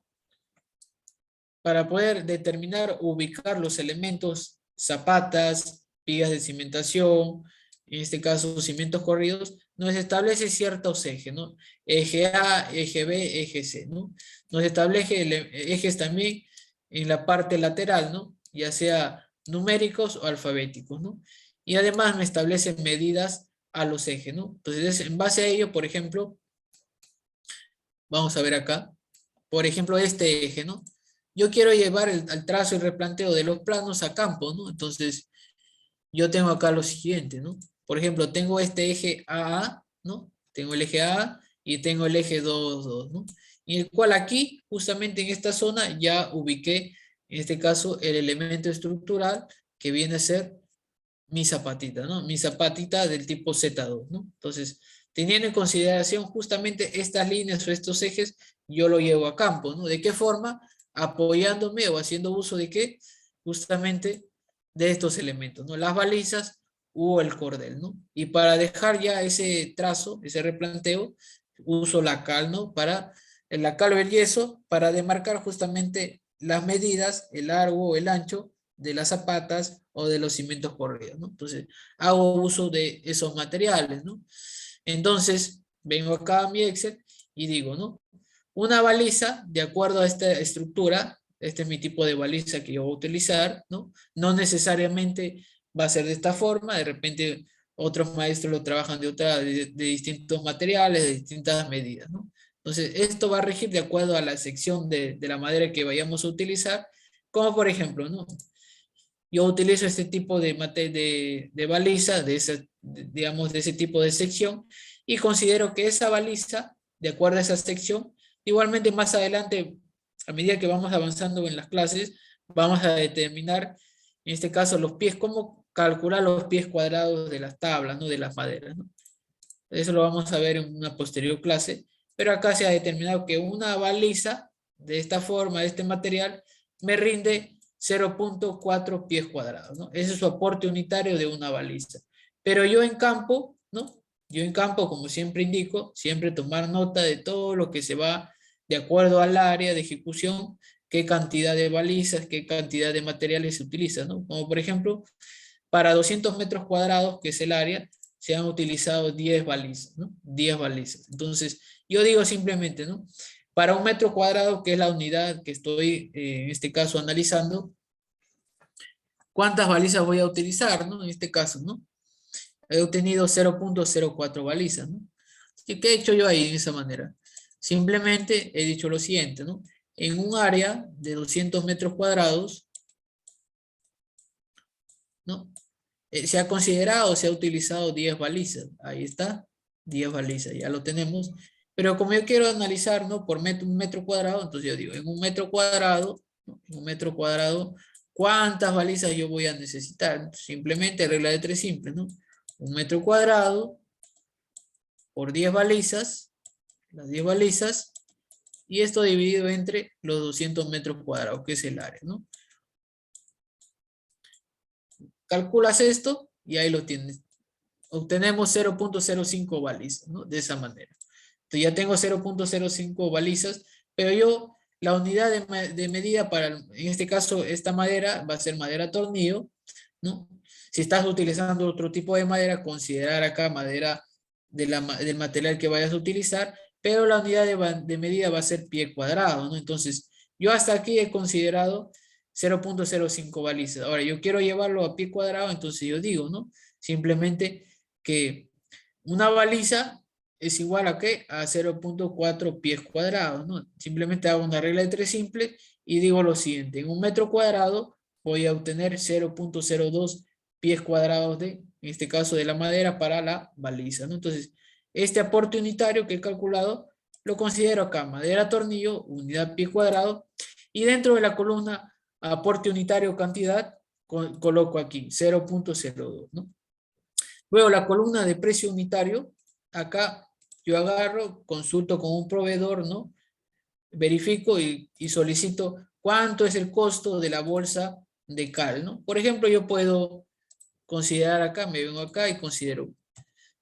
para poder determinar, ubicar los elementos, zapatas, vigas de cimentación, en este caso cimientos corridos, nos establece ciertos ejes, ¿no? Eje A, eje B, eje C, ¿no? Nos establece ejes también en la parte lateral, ¿no? Ya sea numéricos o alfabéticos, ¿no? Y además me establece medidas a los ejes, ¿no? Entonces, en base a ello, por ejemplo, vamos a ver acá, por ejemplo, este eje, ¿no? Yo quiero llevar al trazo y replanteo de los planos a campo, ¿no? Entonces, yo tengo acá lo siguiente, ¿no? Por ejemplo, tengo este eje AA, ¿no? Tengo el eje A y tengo el eje 2, 2, ¿no? Y el cual aquí, justamente en esta zona, ya ubiqué, en este caso, el elemento estructural que viene a ser mi zapatita, ¿no? Mi zapatita del tipo Z2, ¿no? Entonces, teniendo en consideración justamente estas líneas o estos ejes, yo lo llevo a campo, ¿no? ¿De qué forma? Apoyándome o haciendo uso de qué? Justamente de estos elementos, ¿no? Las balizas o el cordel, ¿no? Y para dejar ya ese trazo, ese replanteo, uso la cal, ¿no? Para la cal o el yeso, para demarcar justamente las medidas, el largo o el ancho de las zapatas o de los cimientos corridos, ¿no? Entonces, hago uso de esos materiales, ¿no? Entonces, vengo acá a mi Excel y digo, ¿no? Una baliza, de acuerdo a esta estructura, este es mi tipo de baliza que yo voy a utilizar, ¿no? No necesariamente va a ser de esta forma, de repente otros maestros lo trabajan de distintos materiales, de distintas medidas, ¿no? Entonces, esto va a regir de acuerdo a la sección de la madera que vayamos a utilizar, como por ejemplo, ¿no? Yo utilizo este tipo de baliza, digamos, de ese tipo de sección, y considero que esa baliza, de acuerdo a esa sección, igualmente más adelante, a medida que vamos avanzando en las clases, vamos a determinar, en este caso, los pies, cómo calcular los pies cuadrados de las tablas, ¿no? De las maderas, ¿no? Eso lo vamos a ver en una posterior clase, pero acá se ha determinado que una baliza de esta forma, de este material, me rinde 0.4 pies cuadrados, ¿no? Ese es su aporte unitario de una baliza. Pero yo en campo, ¿no? Yo en campo, como siempre indico, siempre tomar nota de todo lo que se va de acuerdo al área de ejecución, qué cantidad de balizas, qué cantidad de materiales se utiliza, ¿no? Como por ejemplo, para 200 metros cuadrados, que es el área, se han utilizado 10 balizas, ¿no? 10 balizas. Entonces, yo digo simplemente, ¿no? Para un metro cuadrado, que es la unidad que estoy, en este caso, analizando, ¿cuántas balizas voy a utilizar, ¿no? En este caso, ¿no? He obtenido 0.04 balizas, ¿no? ¿Y qué he hecho yo ahí en esa manera? Simplemente he dicho lo siguiente, ¿no? En un área de 200 metros cuadrados, ¿no? Se ha considerado, se ha utilizado 10 balizas. Ahí está, 10 balizas, ya lo tenemos. Pero como yo quiero analizar, ¿no? Por un metro cuadrado, entonces yo digo, en un metro cuadrado, ¿no? En un metro cuadrado, ¿cuántas balizas yo voy a necesitar? Simplemente regla de tres simples, ¿no? Un metro cuadrado por 10 balizas, las 10 balizas, y esto dividido entre los 200 metros cuadrados, que es el área, ¿no? Calculas esto y ahí lo tienes. Obtenemos 0.05 balizas, ¿no? De esa manera. Entonces ya tengo 0.05 balizas, pero yo, la unidad de medida para, en este caso, esta madera va a ser madera tornillo, ¿no? Si estás utilizando otro tipo de madera, considerar acá madera del material que vayas a utilizar, pero la unidad de medida va a ser pie cuadrado, ¿no? Entonces, yo hasta aquí he considerado 0.05 balizas. Ahora, yo quiero llevarlo a pie cuadrado, entonces yo digo, ¿no? Simplemente que una baliza es igual a ¿qué? A 0.4 pies cuadrados, ¿no? Simplemente hago una regla de tres simple y digo lo siguiente, en un metro cuadrado voy a obtener 0.02 pies cuadrados de, en este caso de la madera para la baliza, ¿no? Entonces, este aporte unitario que he calculado lo considero acá, madera tornillo, unidad pie cuadrado, y dentro de la columna aporte unitario cantidad, coloco aquí 0.02, ¿no? Luego la columna de precio unitario, acá yo agarro, consulto con un proveedor, ¿no? Verifico y solicito cuánto es el costo de la bolsa de cal, ¿no? Por ejemplo, yo puedo considerar acá, me vengo acá y considero,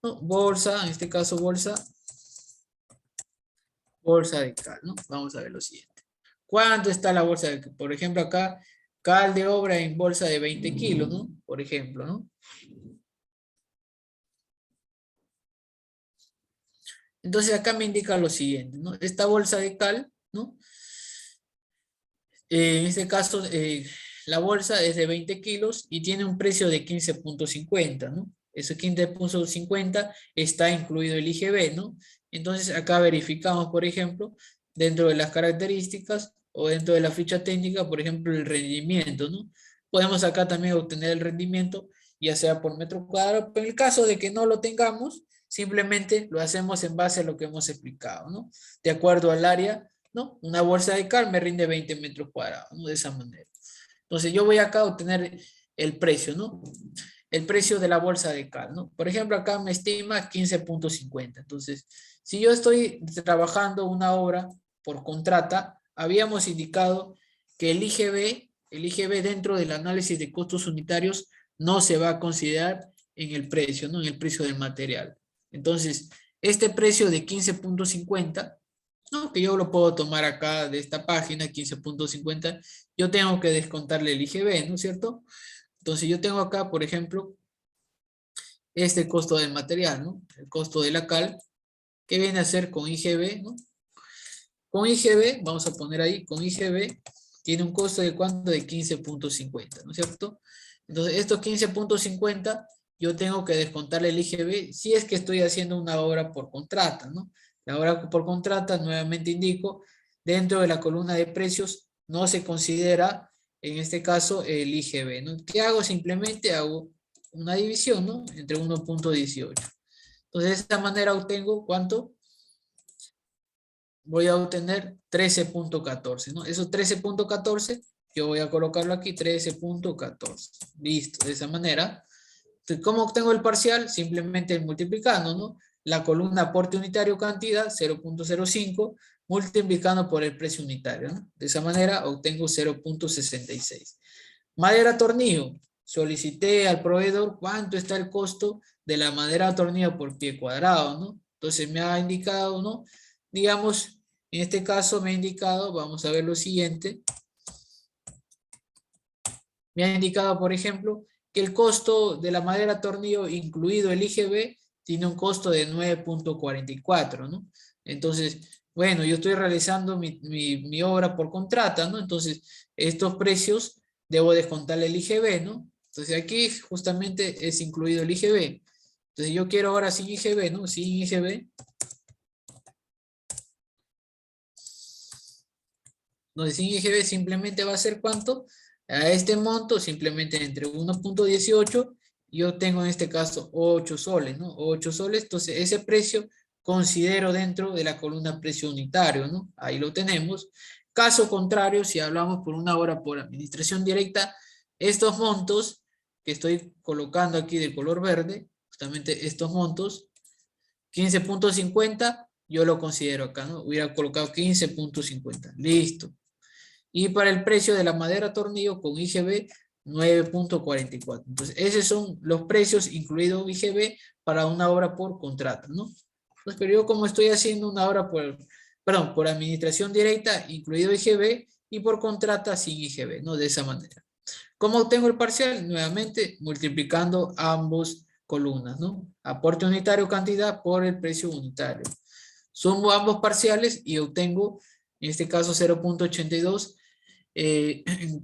¿no? Bolsa, en este caso bolsa de cal, ¿no? Vamos a ver lo siguiente. ¿Cuánto está la bolsa de cal? Por ejemplo, acá, cal de obra en bolsa de 20 kilos, ¿no? Por ejemplo, ¿no? Entonces acá me indica lo siguiente, ¿no? Esta bolsa de cal, ¿no? En este caso, la bolsa es de 20 kilos y tiene un precio de 15.50, ¿no? Ese 15.50 está incluido el IGB, ¿no? Entonces acá verificamos, por ejemplo, dentro de las características o dentro de la ficha técnica, por ejemplo, el rendimiento, ¿no? Podemos acá también obtener el rendimiento, ya sea por metro cuadrado, pero en el caso de que no lo tengamos, simplemente lo hacemos en base a lo que hemos explicado, ¿no? De acuerdo al área, ¿no? Una bolsa de cal me rinde 20 metros cuadrados, ¿no? De esa manera. Entonces yo voy acá a obtener el precio, ¿no? El precio de la bolsa de cal, ¿no? Por ejemplo, acá me estima 15.50. Entonces, si yo estoy trabajando una obra por contrata, habíamos indicado que el IGB dentro del análisis de costos unitarios no se va a considerar en el precio, ¿no? En el precio del material. Entonces, este precio de 15.50, ¿no? Que yo lo puedo tomar acá de esta página, 15.50, yo tengo que descontarle el IGB, ¿no es cierto? Entonces yo tengo acá, por ejemplo, este costo del material, ¿no? El costo de la cal, que viene a ser con IGB, ¿no? Con IGB, vamos a poner ahí, con IGB, tiene un costo de ¿cuánto? De 15.50, ¿no es cierto? Entonces, estos 15.50, yo tengo que descontarle el IGB si es que estoy haciendo una obra por contrata, ¿no? La obra por contrata, nuevamente indico, dentro de la columna de precios no se considera, en este caso, el IGB, ¿no? ¿Qué hago? Simplemente hago una división, ¿no? Entre 1.18. Entonces, de esta manera obtengo, ¿cuánto? Voy a obtener 13.14, ¿no? Eso 13.14, yo voy a colocarlo aquí, 13.14. Listo, de esa manera. Entonces, ¿cómo obtengo el parcial? Simplemente multiplicando, ¿no? La columna aporte unitario cantidad, 0.05, multiplicando por el precio unitario, ¿no? De esa manera obtengo 0.66. Madera tornillo. solicité al proveedor cuánto está el costo de la madera de tornillo por pie cuadrado, ¿no? Entonces me ha indicado, ¿no? Digamos, en este caso me ha indicado, vamos a ver lo siguiente, me ha indicado, por ejemplo, que el costo de la madera tornillo, incluido el IGB, tiene un costo de 9.44, ¿no? Entonces, bueno, yo estoy realizando mi obra por contrata, ¿no? Entonces, estos precios debo descontarle el IGB, ¿no? Entonces, aquí justamente es incluido el IGB. Entonces, yo quiero ahora sin IGB, ¿no? Sin IGB. Entonces, sin IGB simplemente va a ser ¿cuánto? A este monto simplemente entre 1.18, yo tengo en este caso 8 soles, ¿no? 8 soles, entonces ese precio considero dentro de la columna precio unitario, ¿no? Ahí lo tenemos. Caso contrario, si hablamos por una hora por administración directa, estos montos que estoy colocando aquí de color verde, justamente estos montos, 15.50, yo lo considero acá, ¿no? Hubiera colocado 15.50, listo. Y para el precio de la madera tornillo con IGB, 9.44. Entonces, esos son los precios, incluido IGB, para una obra por contrato, ¿no? Pues, pero yo como estoy haciendo una obra por, perdón, por administración directa, incluido IGB, y por contrata sin IGB, ¿no? De esa manera. ¿Cómo obtengo el parcial? Nuevamente, multiplicando ambos columnas, ¿no? Aporte unitario cantidad por el precio unitario. Sumo ambos parciales y obtengo, en este caso, 0.82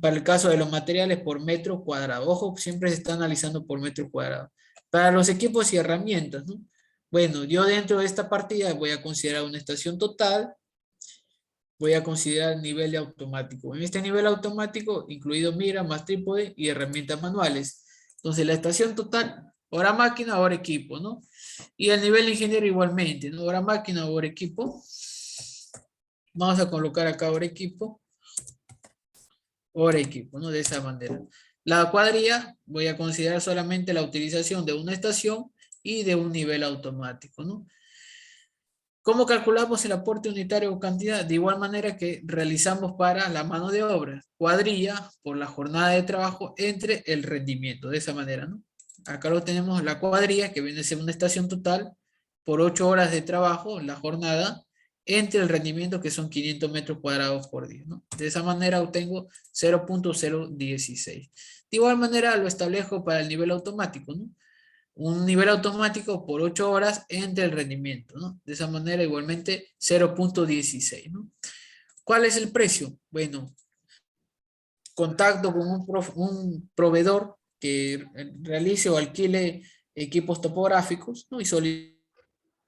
para el caso de los materiales por metro cuadrado. Ojo, siempre se está analizando por metro cuadrado. Para los equipos y herramientas, ¿no? Bueno, yo dentro de esta partida voy a considerar una estación total, voy a considerar el nivel de automático. En este nivel automático, incluido mira, más trípode y herramientas manuales. Entonces, la estación total, hora máquina, hora equipo, ¿no? Y el nivel de ingeniero igualmente, ¿no? Hora máquina, hora equipo. Vamos a colocar acá hora equipo. Hora equipo, ¿no? De esa manera. La cuadrilla voy a considerar solamente la utilización de una estación y de un nivel automático, ¿no? ¿Cómo calculamos el aporte unitario o cantidad? De igual manera que realizamos para la mano de obra. Cuadrilla por la jornada de trabajo entre el rendimiento, de esa manera, ¿no? Acá lo tenemos la cuadrilla, que viene a ser una estación total, por 8 horas de trabajo, la jornada, entre el rendimiento que son 500 metros cuadrados por día, ¿no? De esa manera obtengo 0.016. De igual manera lo establezco para el nivel automático, ¿no? Un nivel automático por 8 horas entre el rendimiento, ¿no? De esa manera igualmente 0.16, ¿no? ¿Cuál es el precio? Bueno, contacto con un proveedor que realice o alquile equipos topográficos, ¿no? Y solicitar,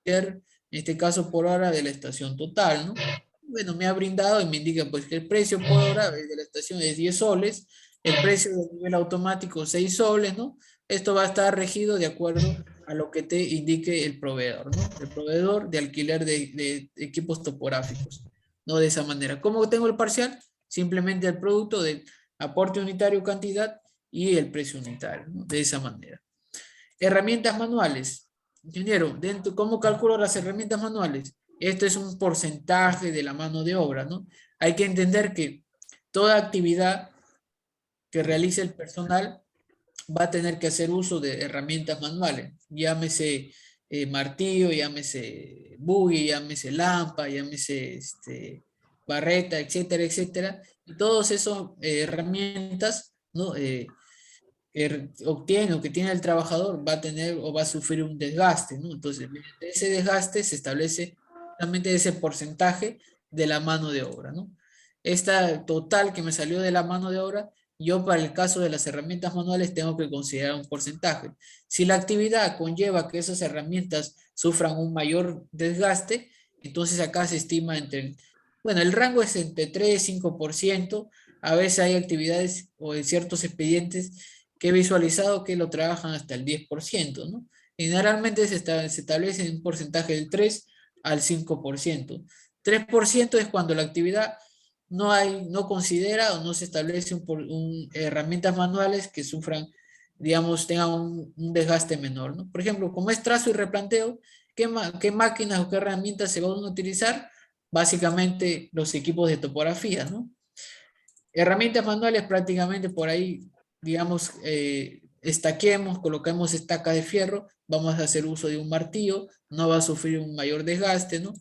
en este caso por hora de la estación total, ¿no? Bueno, me ha brindado y me indica pues que el precio por hora de la estación es 10 soles, el precio del nivel automático 6 soles, ¿no? Esto va a estar regido de acuerdo a lo que te indique el proveedor, ¿no? El proveedor de alquiler de equipos topográficos, ¿no? De esa manera. ¿Cómo tengo el parcial? Simplemente el producto del aporte unitario cantidad y el precio unitario, ¿no? De esa manera. Herramientas manuales. Ingeniero, dentro, ¿cómo calculo las herramientas manuales? Esto es un porcentaje de la mano de obra, ¿no? Hay que entender que toda actividad que realice el personal va a tener que hacer uso de herramientas manuales. Llámese martillo, llámese buggy, llámese lampa, llámese barreta, etcétera, etcétera. Y todas esas herramientas, ¿no? Obtiene o que tiene el trabajador va a tener o va a sufrir un desgaste, ¿no? Entonces, mediante ese desgaste se establece justamente ese porcentaje de la mano de obra, ¿no? Esta total que me salió de la mano de obra, yo para el caso de las herramientas manuales tengo que considerar un porcentaje. Si la actividad conlleva que esas herramientas sufran un mayor desgaste, entonces acá se estima bueno, el rango es entre 3 y 5%. A veces hay actividades o en ciertos expedientes que he visualizado que lo trabajan hasta el 10%, ¿no? Generalmente se establece un porcentaje del 3 al 5%. 3% es cuando la actividad no considera o no se establece herramientas manuales que sufran, digamos, tengan un desgaste menor, ¿no? Por ejemplo, como es trazo y replanteo, ¿qué máquinas o qué herramientas se van a utilizar? Básicamente los equipos de topografía, ¿no? Herramientas manuales prácticamente por ahí digamos, estaquemos, coloquemos estaca de fierro, vamos a hacer uso de un martillo, no va a sufrir un mayor desgaste, ¿no?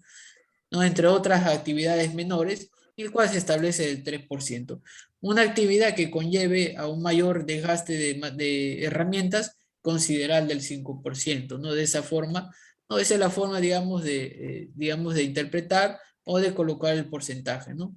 ¿No? Entre otras actividades menores, el cual se establece del 3%. Una actividad que conlleve a un mayor desgaste de herramientas, considerar del 5%, ¿no? De esa forma, no, esa es la forma, digamos, de interpretar o de colocar el porcentaje, ¿no?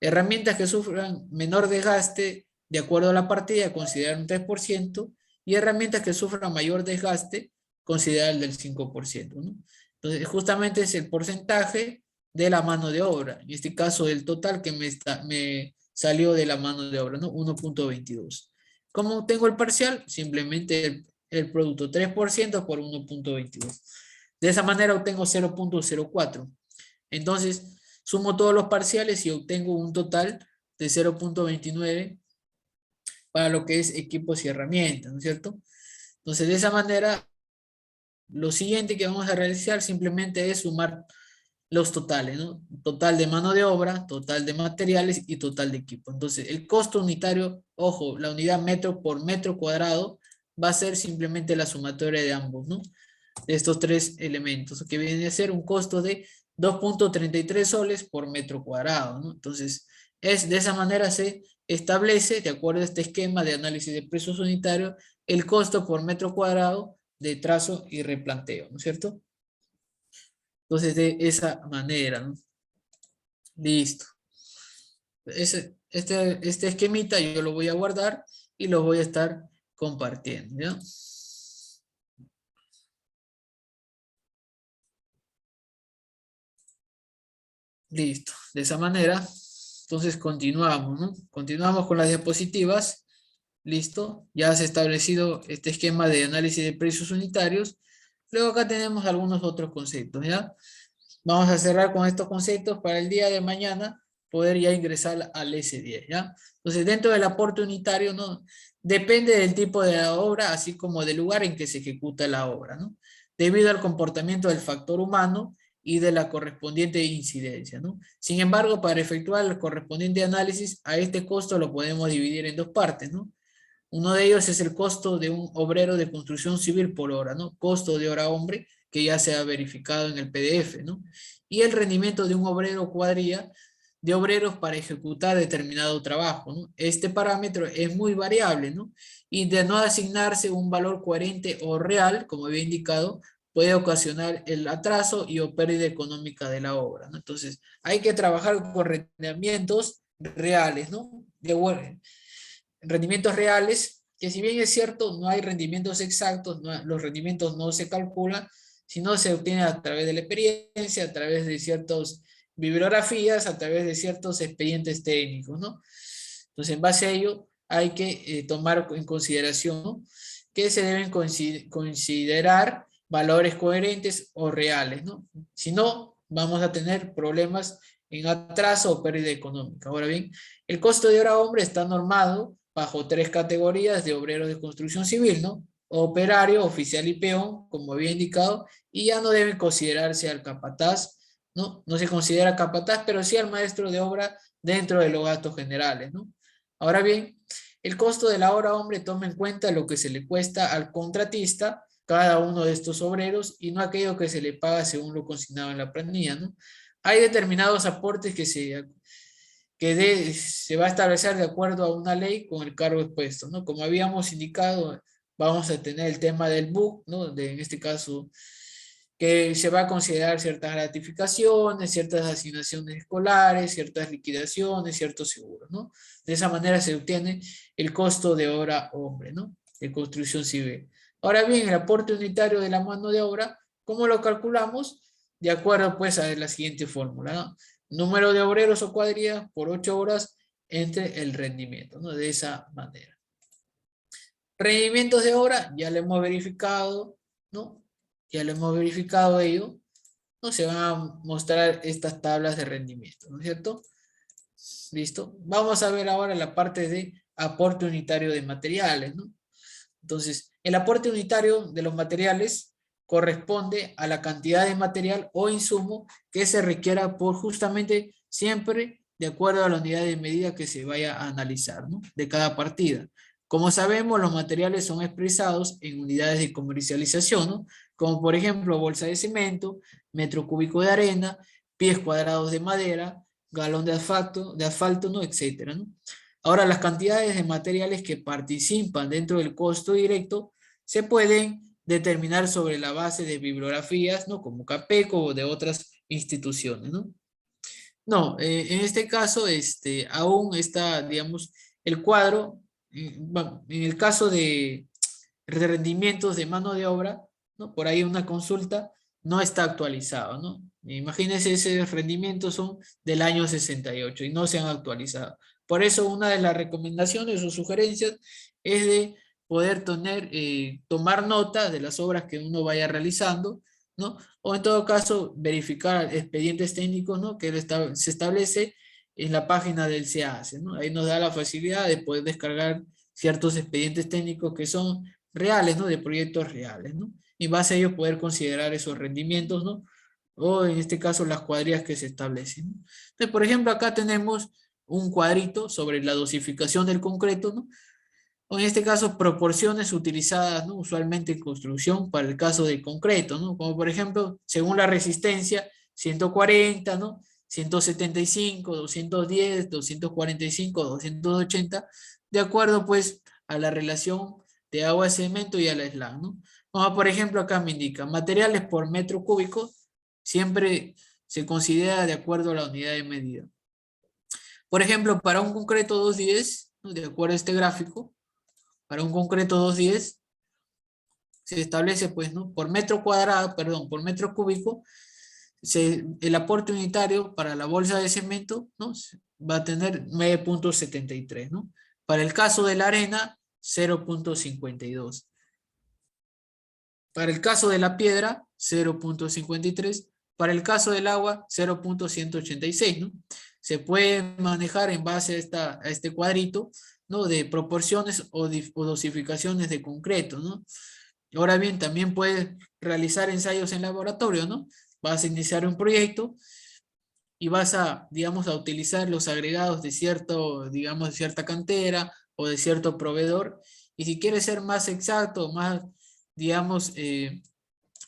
Herramientas que sufran menor desgaste, de acuerdo a la partida, considerar un 3%, y herramientas que sufran mayor desgaste, considerar el del 5%, ¿no? Entonces, justamente es el porcentaje de la mano de obra, en este caso el total que me salió de la mano de obra, ¿no? 1.22. ¿Cómo tengo el parcial? Simplemente el producto 3% por 1.22. De esa manera obtengo 0.04. Entonces, sumo todos los parciales y obtengo un total de 0.29 para lo que es equipos y herramientas, ¿no es cierto? Entonces, de esa manera, lo siguiente que vamos a realizar simplemente es sumar los totales, ¿no? Total de mano de obra, total de materiales y total de equipo. Entonces, el costo unitario, ojo, la unidad metro por metro cuadrado va a ser simplemente la sumatoria de ambos, ¿no? De estos tres elementos, que viene a ser un costo de 2.33 soles por metro cuadrado, ¿no? Entonces, de esa manera se establece, de acuerdo a este esquema de análisis de precios unitarios, el costo por metro cuadrado de trazo y replanteo, ¿no es cierto? Entonces, de esa manera, ¿no? Listo. Este esquemita yo lo voy a guardar y lo voy a estar compartiendo, ¿ya? Listo. De esa manera, entonces continuamos, ¿no? Continuamos con las diapositivas. Listo. Ya se ha establecido este esquema de análisis de precios unitarios. Luego acá tenemos algunos otros conceptos, ¿ya? Vamos a cerrar con estos conceptos para el día de mañana poder ya ingresar al S10, ¿ya? Entonces, dentro del aporte unitario, ¿no? Depende del tipo de la obra, así como del lugar en que se ejecuta la obra, ¿no? Debido al comportamiento del factor humano y de la correspondiente incidencia, ¿no? Sin embargo, para efectuar el correspondiente análisis, a este costo lo podemos dividir en dos partes, ¿no? Uno de ellos es el costo de un obrero de construcción civil por hora, ¿no? Costo de hora hombre, que ya se ha verificado en el PDF, ¿no? Y el rendimiento de un obrero cuadrilla de obreros para ejecutar determinado trabajo, ¿no? Este parámetro es muy variable, ¿no? Y de no asignarse un valor coherente o real, como había indicado, puede ocasionar el atraso y o pérdida económica de la obra, ¿no? Entonces, hay que trabajar con rendimientos reales, ¿no? Rendimientos reales, que si bien es cierto, no hay rendimientos exactos, los rendimientos no se calculan, sino se obtiene a través de la experiencia, a través de ciertas bibliografías, a través de ciertos expedientes técnicos, ¿no? Entonces, en base a ello, hay que tomar en consideración, ¿no? Que se deben considerar valores coherentes o reales, ¿no? Si no, vamos a tener problemas en atraso o pérdida económica. Ahora bien, el costo de hora hombre está normado bajo tres categorías de obreros de construcción civil, ¿no? Operario, oficial y peón, como había indicado, y ya no deben considerarse al capataz, ¿no? No se considera capataz, pero sí al maestro de obra dentro de los gastos generales, ¿no? Ahora bien, el costo de la hora hombre toma en cuenta lo que se le cuesta al contratista cada uno de estos obreros y no aquello que se le paga según lo consignado en la planilla, ¿no? Hay determinados aportes se va a establecer de acuerdo a una ley con el cargo expuesto, ¿no? Como habíamos indicado, vamos a tener el tema del BUC, ¿no? En este caso, que se va a considerar ciertas gratificaciones, ciertas asignaciones escolares, ciertas liquidaciones, ciertos seguros, ¿no? De esa manera se obtiene el costo de hora hombre, ¿no? De construcción civil. Ahora bien, el aporte unitario de la mano de obra, ¿cómo lo calculamos? De acuerdo, pues, a la siguiente fórmula, ¿no? Número de obreros o cuadrillas por 8 horas entre el rendimiento, ¿no? De esa manera. Rendimientos de hora, ya lo hemos verificado, ¿no? Ya lo hemos verificado ello, ¿no? Se van a mostrar estas tablas de rendimiento, ¿no es cierto? ¿Listo? Vamos a ver ahora la parte de aporte unitario de materiales, ¿no? Entonces, el aporte unitario de los materiales corresponde a la cantidad de material o insumo que se requiera por justamente siempre de acuerdo a la unidad de medida que se vaya a analizar, ¿no? De cada partida. Como sabemos, los materiales son expresados en unidades de comercialización, ¿no? Como por ejemplo, bolsa de cemento, metro cúbico de arena, pies cuadrados de madera, galón de asfalto, ¿no? Etcétera, ¿no? Ahora, las cantidades de materiales que participan dentro del costo directo se pueden determinar sobre la base de bibliografías, ¿no? Como CAPECO o de otras instituciones, ¿no? No, en este caso, aún está, digamos, el cuadro, bueno, en el caso de rendimientos de mano de obra, ¿no? Por ahí una consulta no está actualizado, ¿no? Imagínense, esos rendimientos son del año 68 y no se han actualizado. Por eso una de las recomendaciones o sugerencias es de poder tomar nota de las obras que uno vaya realizando, ¿no? O en todo caso, verificar expedientes técnicos, ¿no? Que se establece en la página del CACE, ¿no? Ahí nos da la facilidad de poder descargar ciertos expedientes técnicos que son reales, ¿no? De proyectos reales, ¿no? Y en base a ello poder considerar esos rendimientos, ¿no? O en este caso las cuadrillas que se establecen, ¿no? Entonces, por ejemplo, acá tenemos un cuadrito sobre la dosificación del concreto, ¿no? O en este caso, proporciones utilizadas, ¿no? Usualmente en construcción para el caso del concreto, ¿no? Como por ejemplo, según la resistencia, 140, ¿no? 175, 210, 245, 280, de acuerdo pues a la relación de agua, cemento y al slag, ¿no? Como por ejemplo acá me indica, materiales por metro cúbico, siempre se considera de acuerdo a la unidad de medida. Por ejemplo, para un concreto 210, ¿no? De acuerdo a este gráfico, para un concreto 210 se establece, pues, ¿no? Por metro cuadrado, perdón, por metro cúbico, el aporte unitario para la bolsa de cemento, ¿no? Va a tener 9,73, ¿no? Para el caso de la arena, 0,52. Para el caso de la piedra, 0,53. Para el caso del agua, 0,186, ¿no? Se puede manejar en base a este cuadrito, ¿no? De proporciones o dosificaciones de concreto, ¿no? Ahora bien, también puedes realizar ensayos en laboratorio, ¿no? Vas a iniciar un proyecto y vas a, digamos, a utilizar los agregados de cierto, digamos, de cierta cantera o de cierto proveedor. Y si quieres ser más exacto, más, digamos,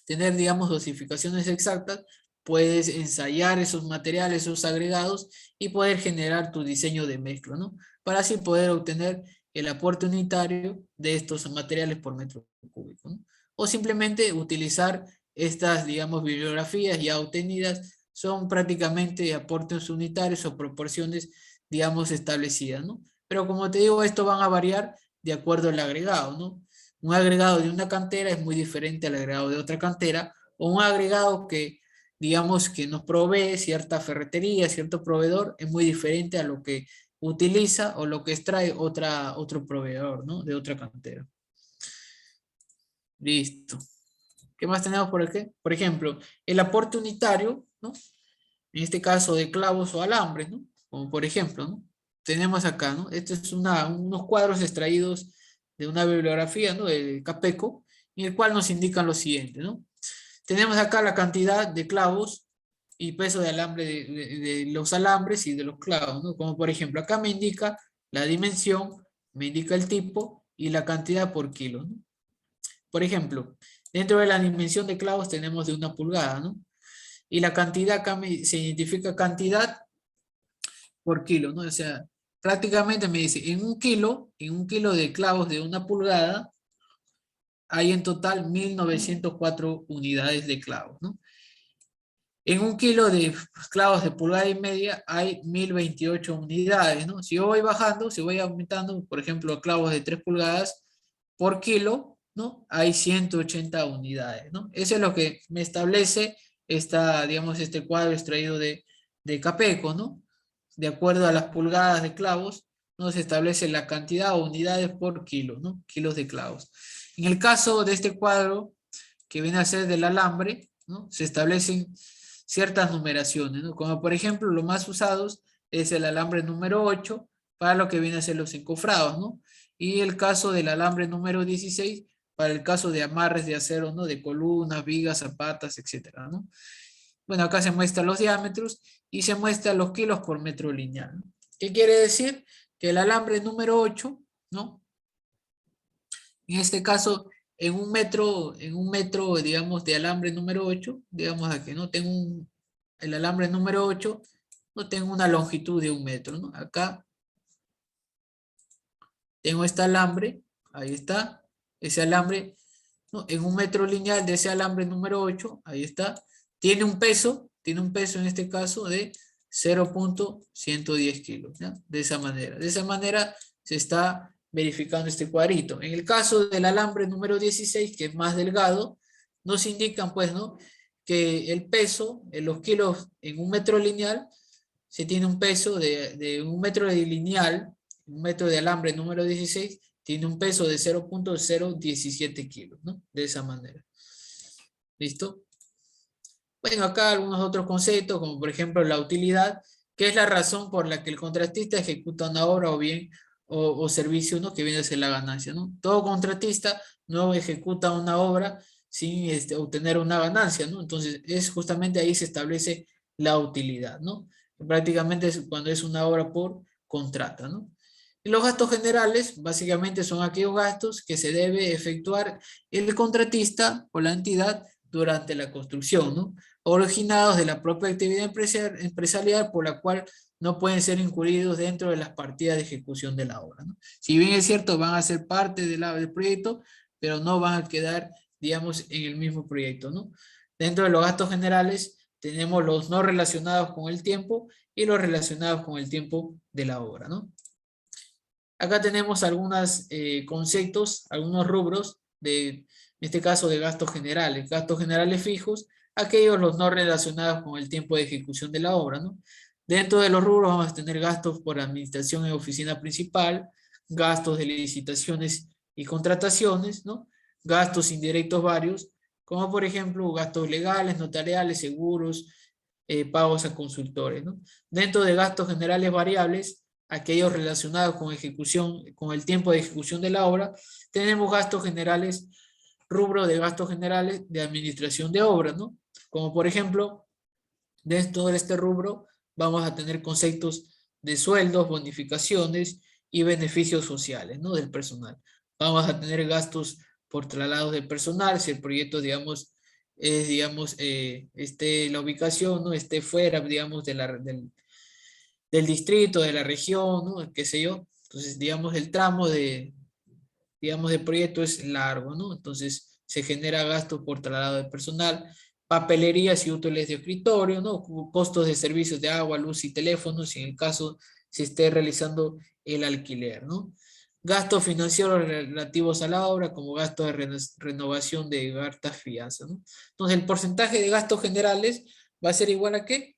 tener, digamos, dosificaciones exactas, puedes ensayar esos materiales, esos agregados y poder generar tu diseño de mezcla, ¿no? Para así poder obtener el aporte unitario de estos materiales por metro cúbico, ¿no? O simplemente utilizar estas, digamos, bibliografías ya obtenidas, son prácticamente aportes unitarios o proporciones, digamos, establecidas, ¿no? Pero como te digo, esto van a variar de acuerdo al agregado, ¿no? Un agregado de una cantera es muy diferente al agregado de otra cantera, o un agregado que, digamos, que nos provee cierta ferretería, cierto proveedor, es muy diferente a lo que utiliza o lo que extrae otro proveedor, ¿no? De otra cantera. Listo. ¿Qué más tenemos por aquí? Por ejemplo, el aporte unitario, ¿no? En este caso de clavos o alambres, ¿no? Como por ejemplo, ¿no? Tenemos acá, ¿no? Estos es unos cuadros extraídos de una bibliografía, ¿no? De Capeco, en el cual nos indican lo siguiente, ¿no? Tenemos acá la cantidad de clavos y peso de alambre de los alambres y de los clavos, ¿no? Como por ejemplo, acá me indica la dimensión, me indica el tipo y la cantidad por kilo, ¿no? Por ejemplo, dentro de la dimensión de clavos tenemos de 1 pulgada, ¿no? Y la cantidad acá se identifica cantidad por kilo, ¿no? O sea, prácticamente me dice, en un kilo de clavos de 1 pulgada, hay en total 1904 unidades de clavos, ¿no? En un kilo de clavos de pulgada y media hay 1028 unidades, ¿no? Si yo voy bajando, si voy aumentando, por ejemplo, clavos de 3 pulgadas por kilo, ¿no? Hay 180 unidades, ¿no? Eso es lo que me establece digamos, este cuadro extraído de Capeco, ¿no? De acuerdo a las pulgadas de clavos, ¿no? Se establece la cantidad o unidades por kilo, ¿no? Kilos de clavos. En el caso de este cuadro, que viene a ser del alambre, ¿no? Se establecen ciertas numeraciones, ¿no? Como por ejemplo, los más usados es el alambre número 8 para lo que viene a ser los encofrados, ¿no? Y el caso del alambre número 16 para el caso de amarres de acero, ¿no? De columnas, vigas, zapatas, etcétera, ¿no? Bueno, acá se muestran los diámetros y se muestran los kilos por metro lineal, ¿no? ¿Qué quiere decir? Que el alambre número 8, ¿no? En este caso, en un metro, digamos, de alambre número 8, digamos aquí, ¿no? El alambre número 8, no tengo una longitud de 1 metro, ¿no? Acá tengo este alambre, ahí está, ese alambre, ¿no? En 1 metro lineal de ese alambre número 8, ahí está, tiene un peso en este caso de 0,110 kilos, ¿ya? De esa manera se está verificando este cuadrito. En el caso del alambre número 16, que es más delgado, nos indican, pues, ¿no? Que el peso, en los kilos en 1 metro lineal, se tiene un peso de 1 metro de lineal, 1 metro de alambre número 16, tiene un peso de 0,017 kilos, ¿no? De esa manera. ¿Listo? Bueno, acá algunos otros conceptos, como por ejemplo la utilidad, que es la razón por la que el contratista ejecuta una obra o bien o servicio, ¿no? Que viene a ser la ganancia, ¿no? Todo contratista no ejecuta una obra sin obtener una ganancia, ¿no? Entonces, es justamente ahí se establece la utilidad, ¿no? Prácticamente es cuando es una obra por contrata, ¿no? Y los gastos generales, básicamente son aquellos gastos que se debe efectuar el contratista o la entidad durante la construcción, ¿no? Originados de la propia actividad empresarial por la cual no pueden ser incurridos dentro de las partidas de ejecución de la obra, ¿no? Si bien es cierto, van a ser parte del proyecto, pero no van a quedar, digamos, en el mismo proyecto, ¿no? Dentro de los gastos generales tenemos los no relacionados con el tiempo y los relacionados con el tiempo de la obra, ¿no? Acá tenemos algunos conceptos, algunos rubros en este caso de gastos generales fijos, aquellos los no relacionados con el tiempo de ejecución de la obra, ¿no? Dentro de los rubros vamos a tener gastos por administración en oficina principal, gastos de licitaciones y contrataciones, ¿no? Gastos indirectos varios, como por ejemplo gastos legales, notariales, seguros, pagos a consultores, ¿no? Dentro de gastos generales variables, aquellos relacionados con ejecución, con el tiempo de ejecución de la obra, tenemos gastos generales, rubro de gastos generales de administración de obras, ¿no? Como por ejemplo, dentro de este rubro vamos a tener conceptos de sueldos, bonificaciones y beneficios sociales, ¿no? Del personal. Vamos a tener gastos por traslados de personal, si el proyecto, digamos, es, digamos, la ubicación, ¿no? Esté fuera, digamos, del distrito, de la región, ¿no? Qué sé yo. Entonces, digamos, el tramo digamos, de proyecto es largo, ¿no? Entonces, se genera gasto por traslado de personal, papelerías y útiles de escritorio, ¿no? Costos de servicios de agua, luz y teléfonos, en el caso se esté realizando el alquiler, ¿no? Gastos financieros relativos a la obra, como gastos de renovación de cartas fianza, ¿no? Entonces, el porcentaje de gastos generales va a ser igual a ¿qué?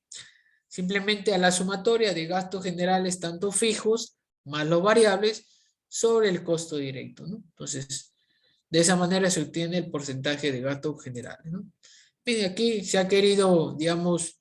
Simplemente a la sumatoria de gastos generales tanto fijos más los variables sobre el costo directo, ¿no? Entonces, de esa manera se obtiene el porcentaje de gastos generales, ¿no? Bien, aquí se ha querido, digamos,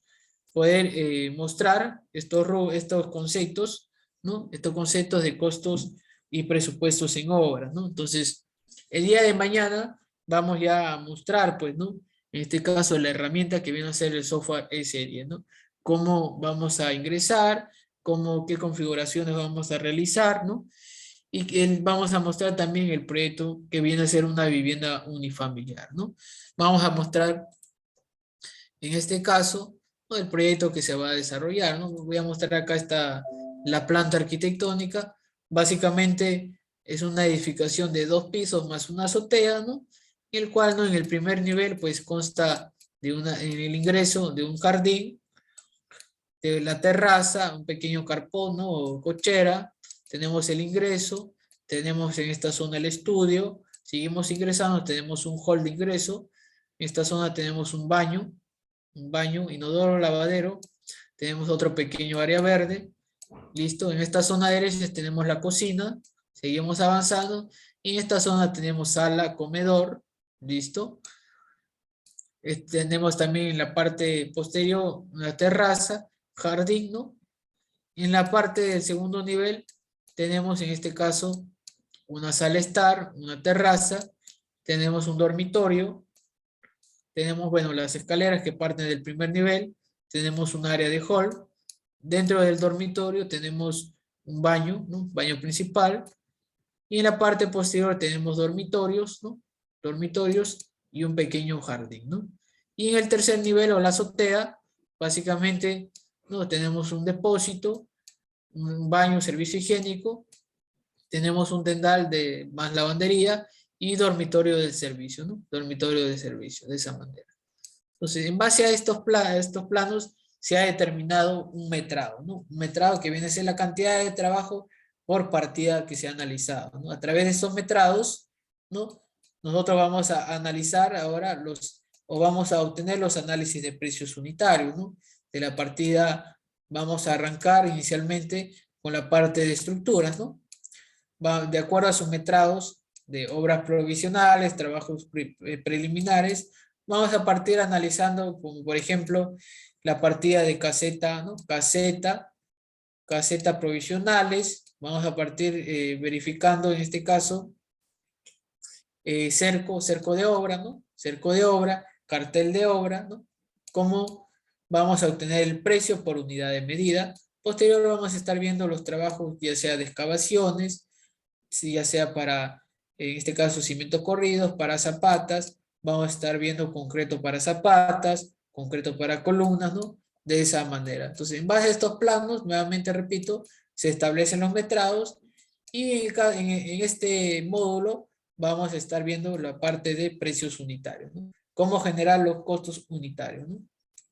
poder mostrar estos conceptos, ¿no? Estos conceptos de costos y presupuestos en obras, ¿no? Entonces, el día de mañana vamos ya a mostrar, pues, ¿no? En este caso, la herramienta que viene a ser el software E-Serie, ¿no? Cómo vamos a ingresar, qué configuraciones vamos a realizar, ¿no? Y vamos a mostrar también el proyecto que viene a ser una vivienda unifamiliar, ¿no? Vamos a mostrar, en este caso, ¿no? El proyecto que se va a desarrollar, ¿no? Voy a mostrar acá la planta arquitectónica. Básicamente es una edificación de 2 pisos más una azotea, ¿no? El cual, ¿no? En el primer nivel, pues consta en el ingreso de un jardín, de la terraza, un pequeño carpón, ¿no? O cochera, tenemos el ingreso, tenemos en esta zona el estudio, seguimos ingresando, tenemos un hall de ingreso, en esta zona tenemos un baño, inodoro, lavadero, tenemos otro pequeño área verde, listo, en esta zona derecha tenemos la cocina, seguimos avanzando, y en esta zona tenemos sala, comedor, listo, tenemos también en la parte posterior una terraza, jardín, ¿no? En la parte del segundo nivel tenemos en este caso una sala estar, una terraza, tenemos un dormitorio, tenemos, bueno, las escaleras que parten del primer nivel, tenemos un área de hall, dentro del dormitorio tenemos un baño, ¿no? Baño principal, Y en la parte posterior tenemos dormitorios, ¿no? Dormitorios y un pequeño jardín, ¿no? Y en el tercer nivel o la azotea, básicamente, ¿no? Tenemos un depósito, un baño, servicio higiénico, tenemos un tendal de más lavandería y dormitorio del servicio, ¿no? Dormitorio de servicio, de esa manera. Entonces, en base a estos planos, se ha determinado un metrado, ¿no? Un metrado que viene a ser la cantidad de trabajo por partida que se ha analizado, ¿no? A través de estos metrados, ¿no? Nosotros vamos a analizar ahora o vamos a obtener los análisis de precios unitarios, ¿no? De la partida vamos a arrancar inicialmente con la parte de estructuras, ¿no? De acuerdo a sus metrados de obras provisionales, trabajos preliminares, vamos a partir analizando, como por ejemplo, la partida de caseta, ¿no? Caseta provisionales, vamos a partir verificando en este caso cerco de obra, ¿no? Cerco de obra, cartel de obra, ¿no? Cómo vamos a obtener el precio por unidad de medida. Posterior vamos a estar viendo los trabajos, ya sea de excavaciones, ya sea para, en este caso, cimientos corridos, para zapatas, vamos a estar viendo concreto para zapatas, concreto para columnas, ¿no? De esa manera. Entonces, en base a estos planos, nuevamente repito, se establecen los metrados y en este módulo vamos a estar viendo la parte de precios unitarios, ¿no? Cómo generar los costos unitarios, ¿no?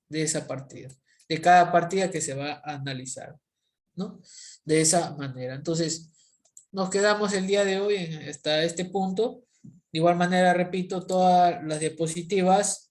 De esa partida, de cada partida que se va a analizar, ¿no? De esa manera. Entonces, nos quedamos el día de hoy hasta este punto. De igual manera, repito, todas las diapositivas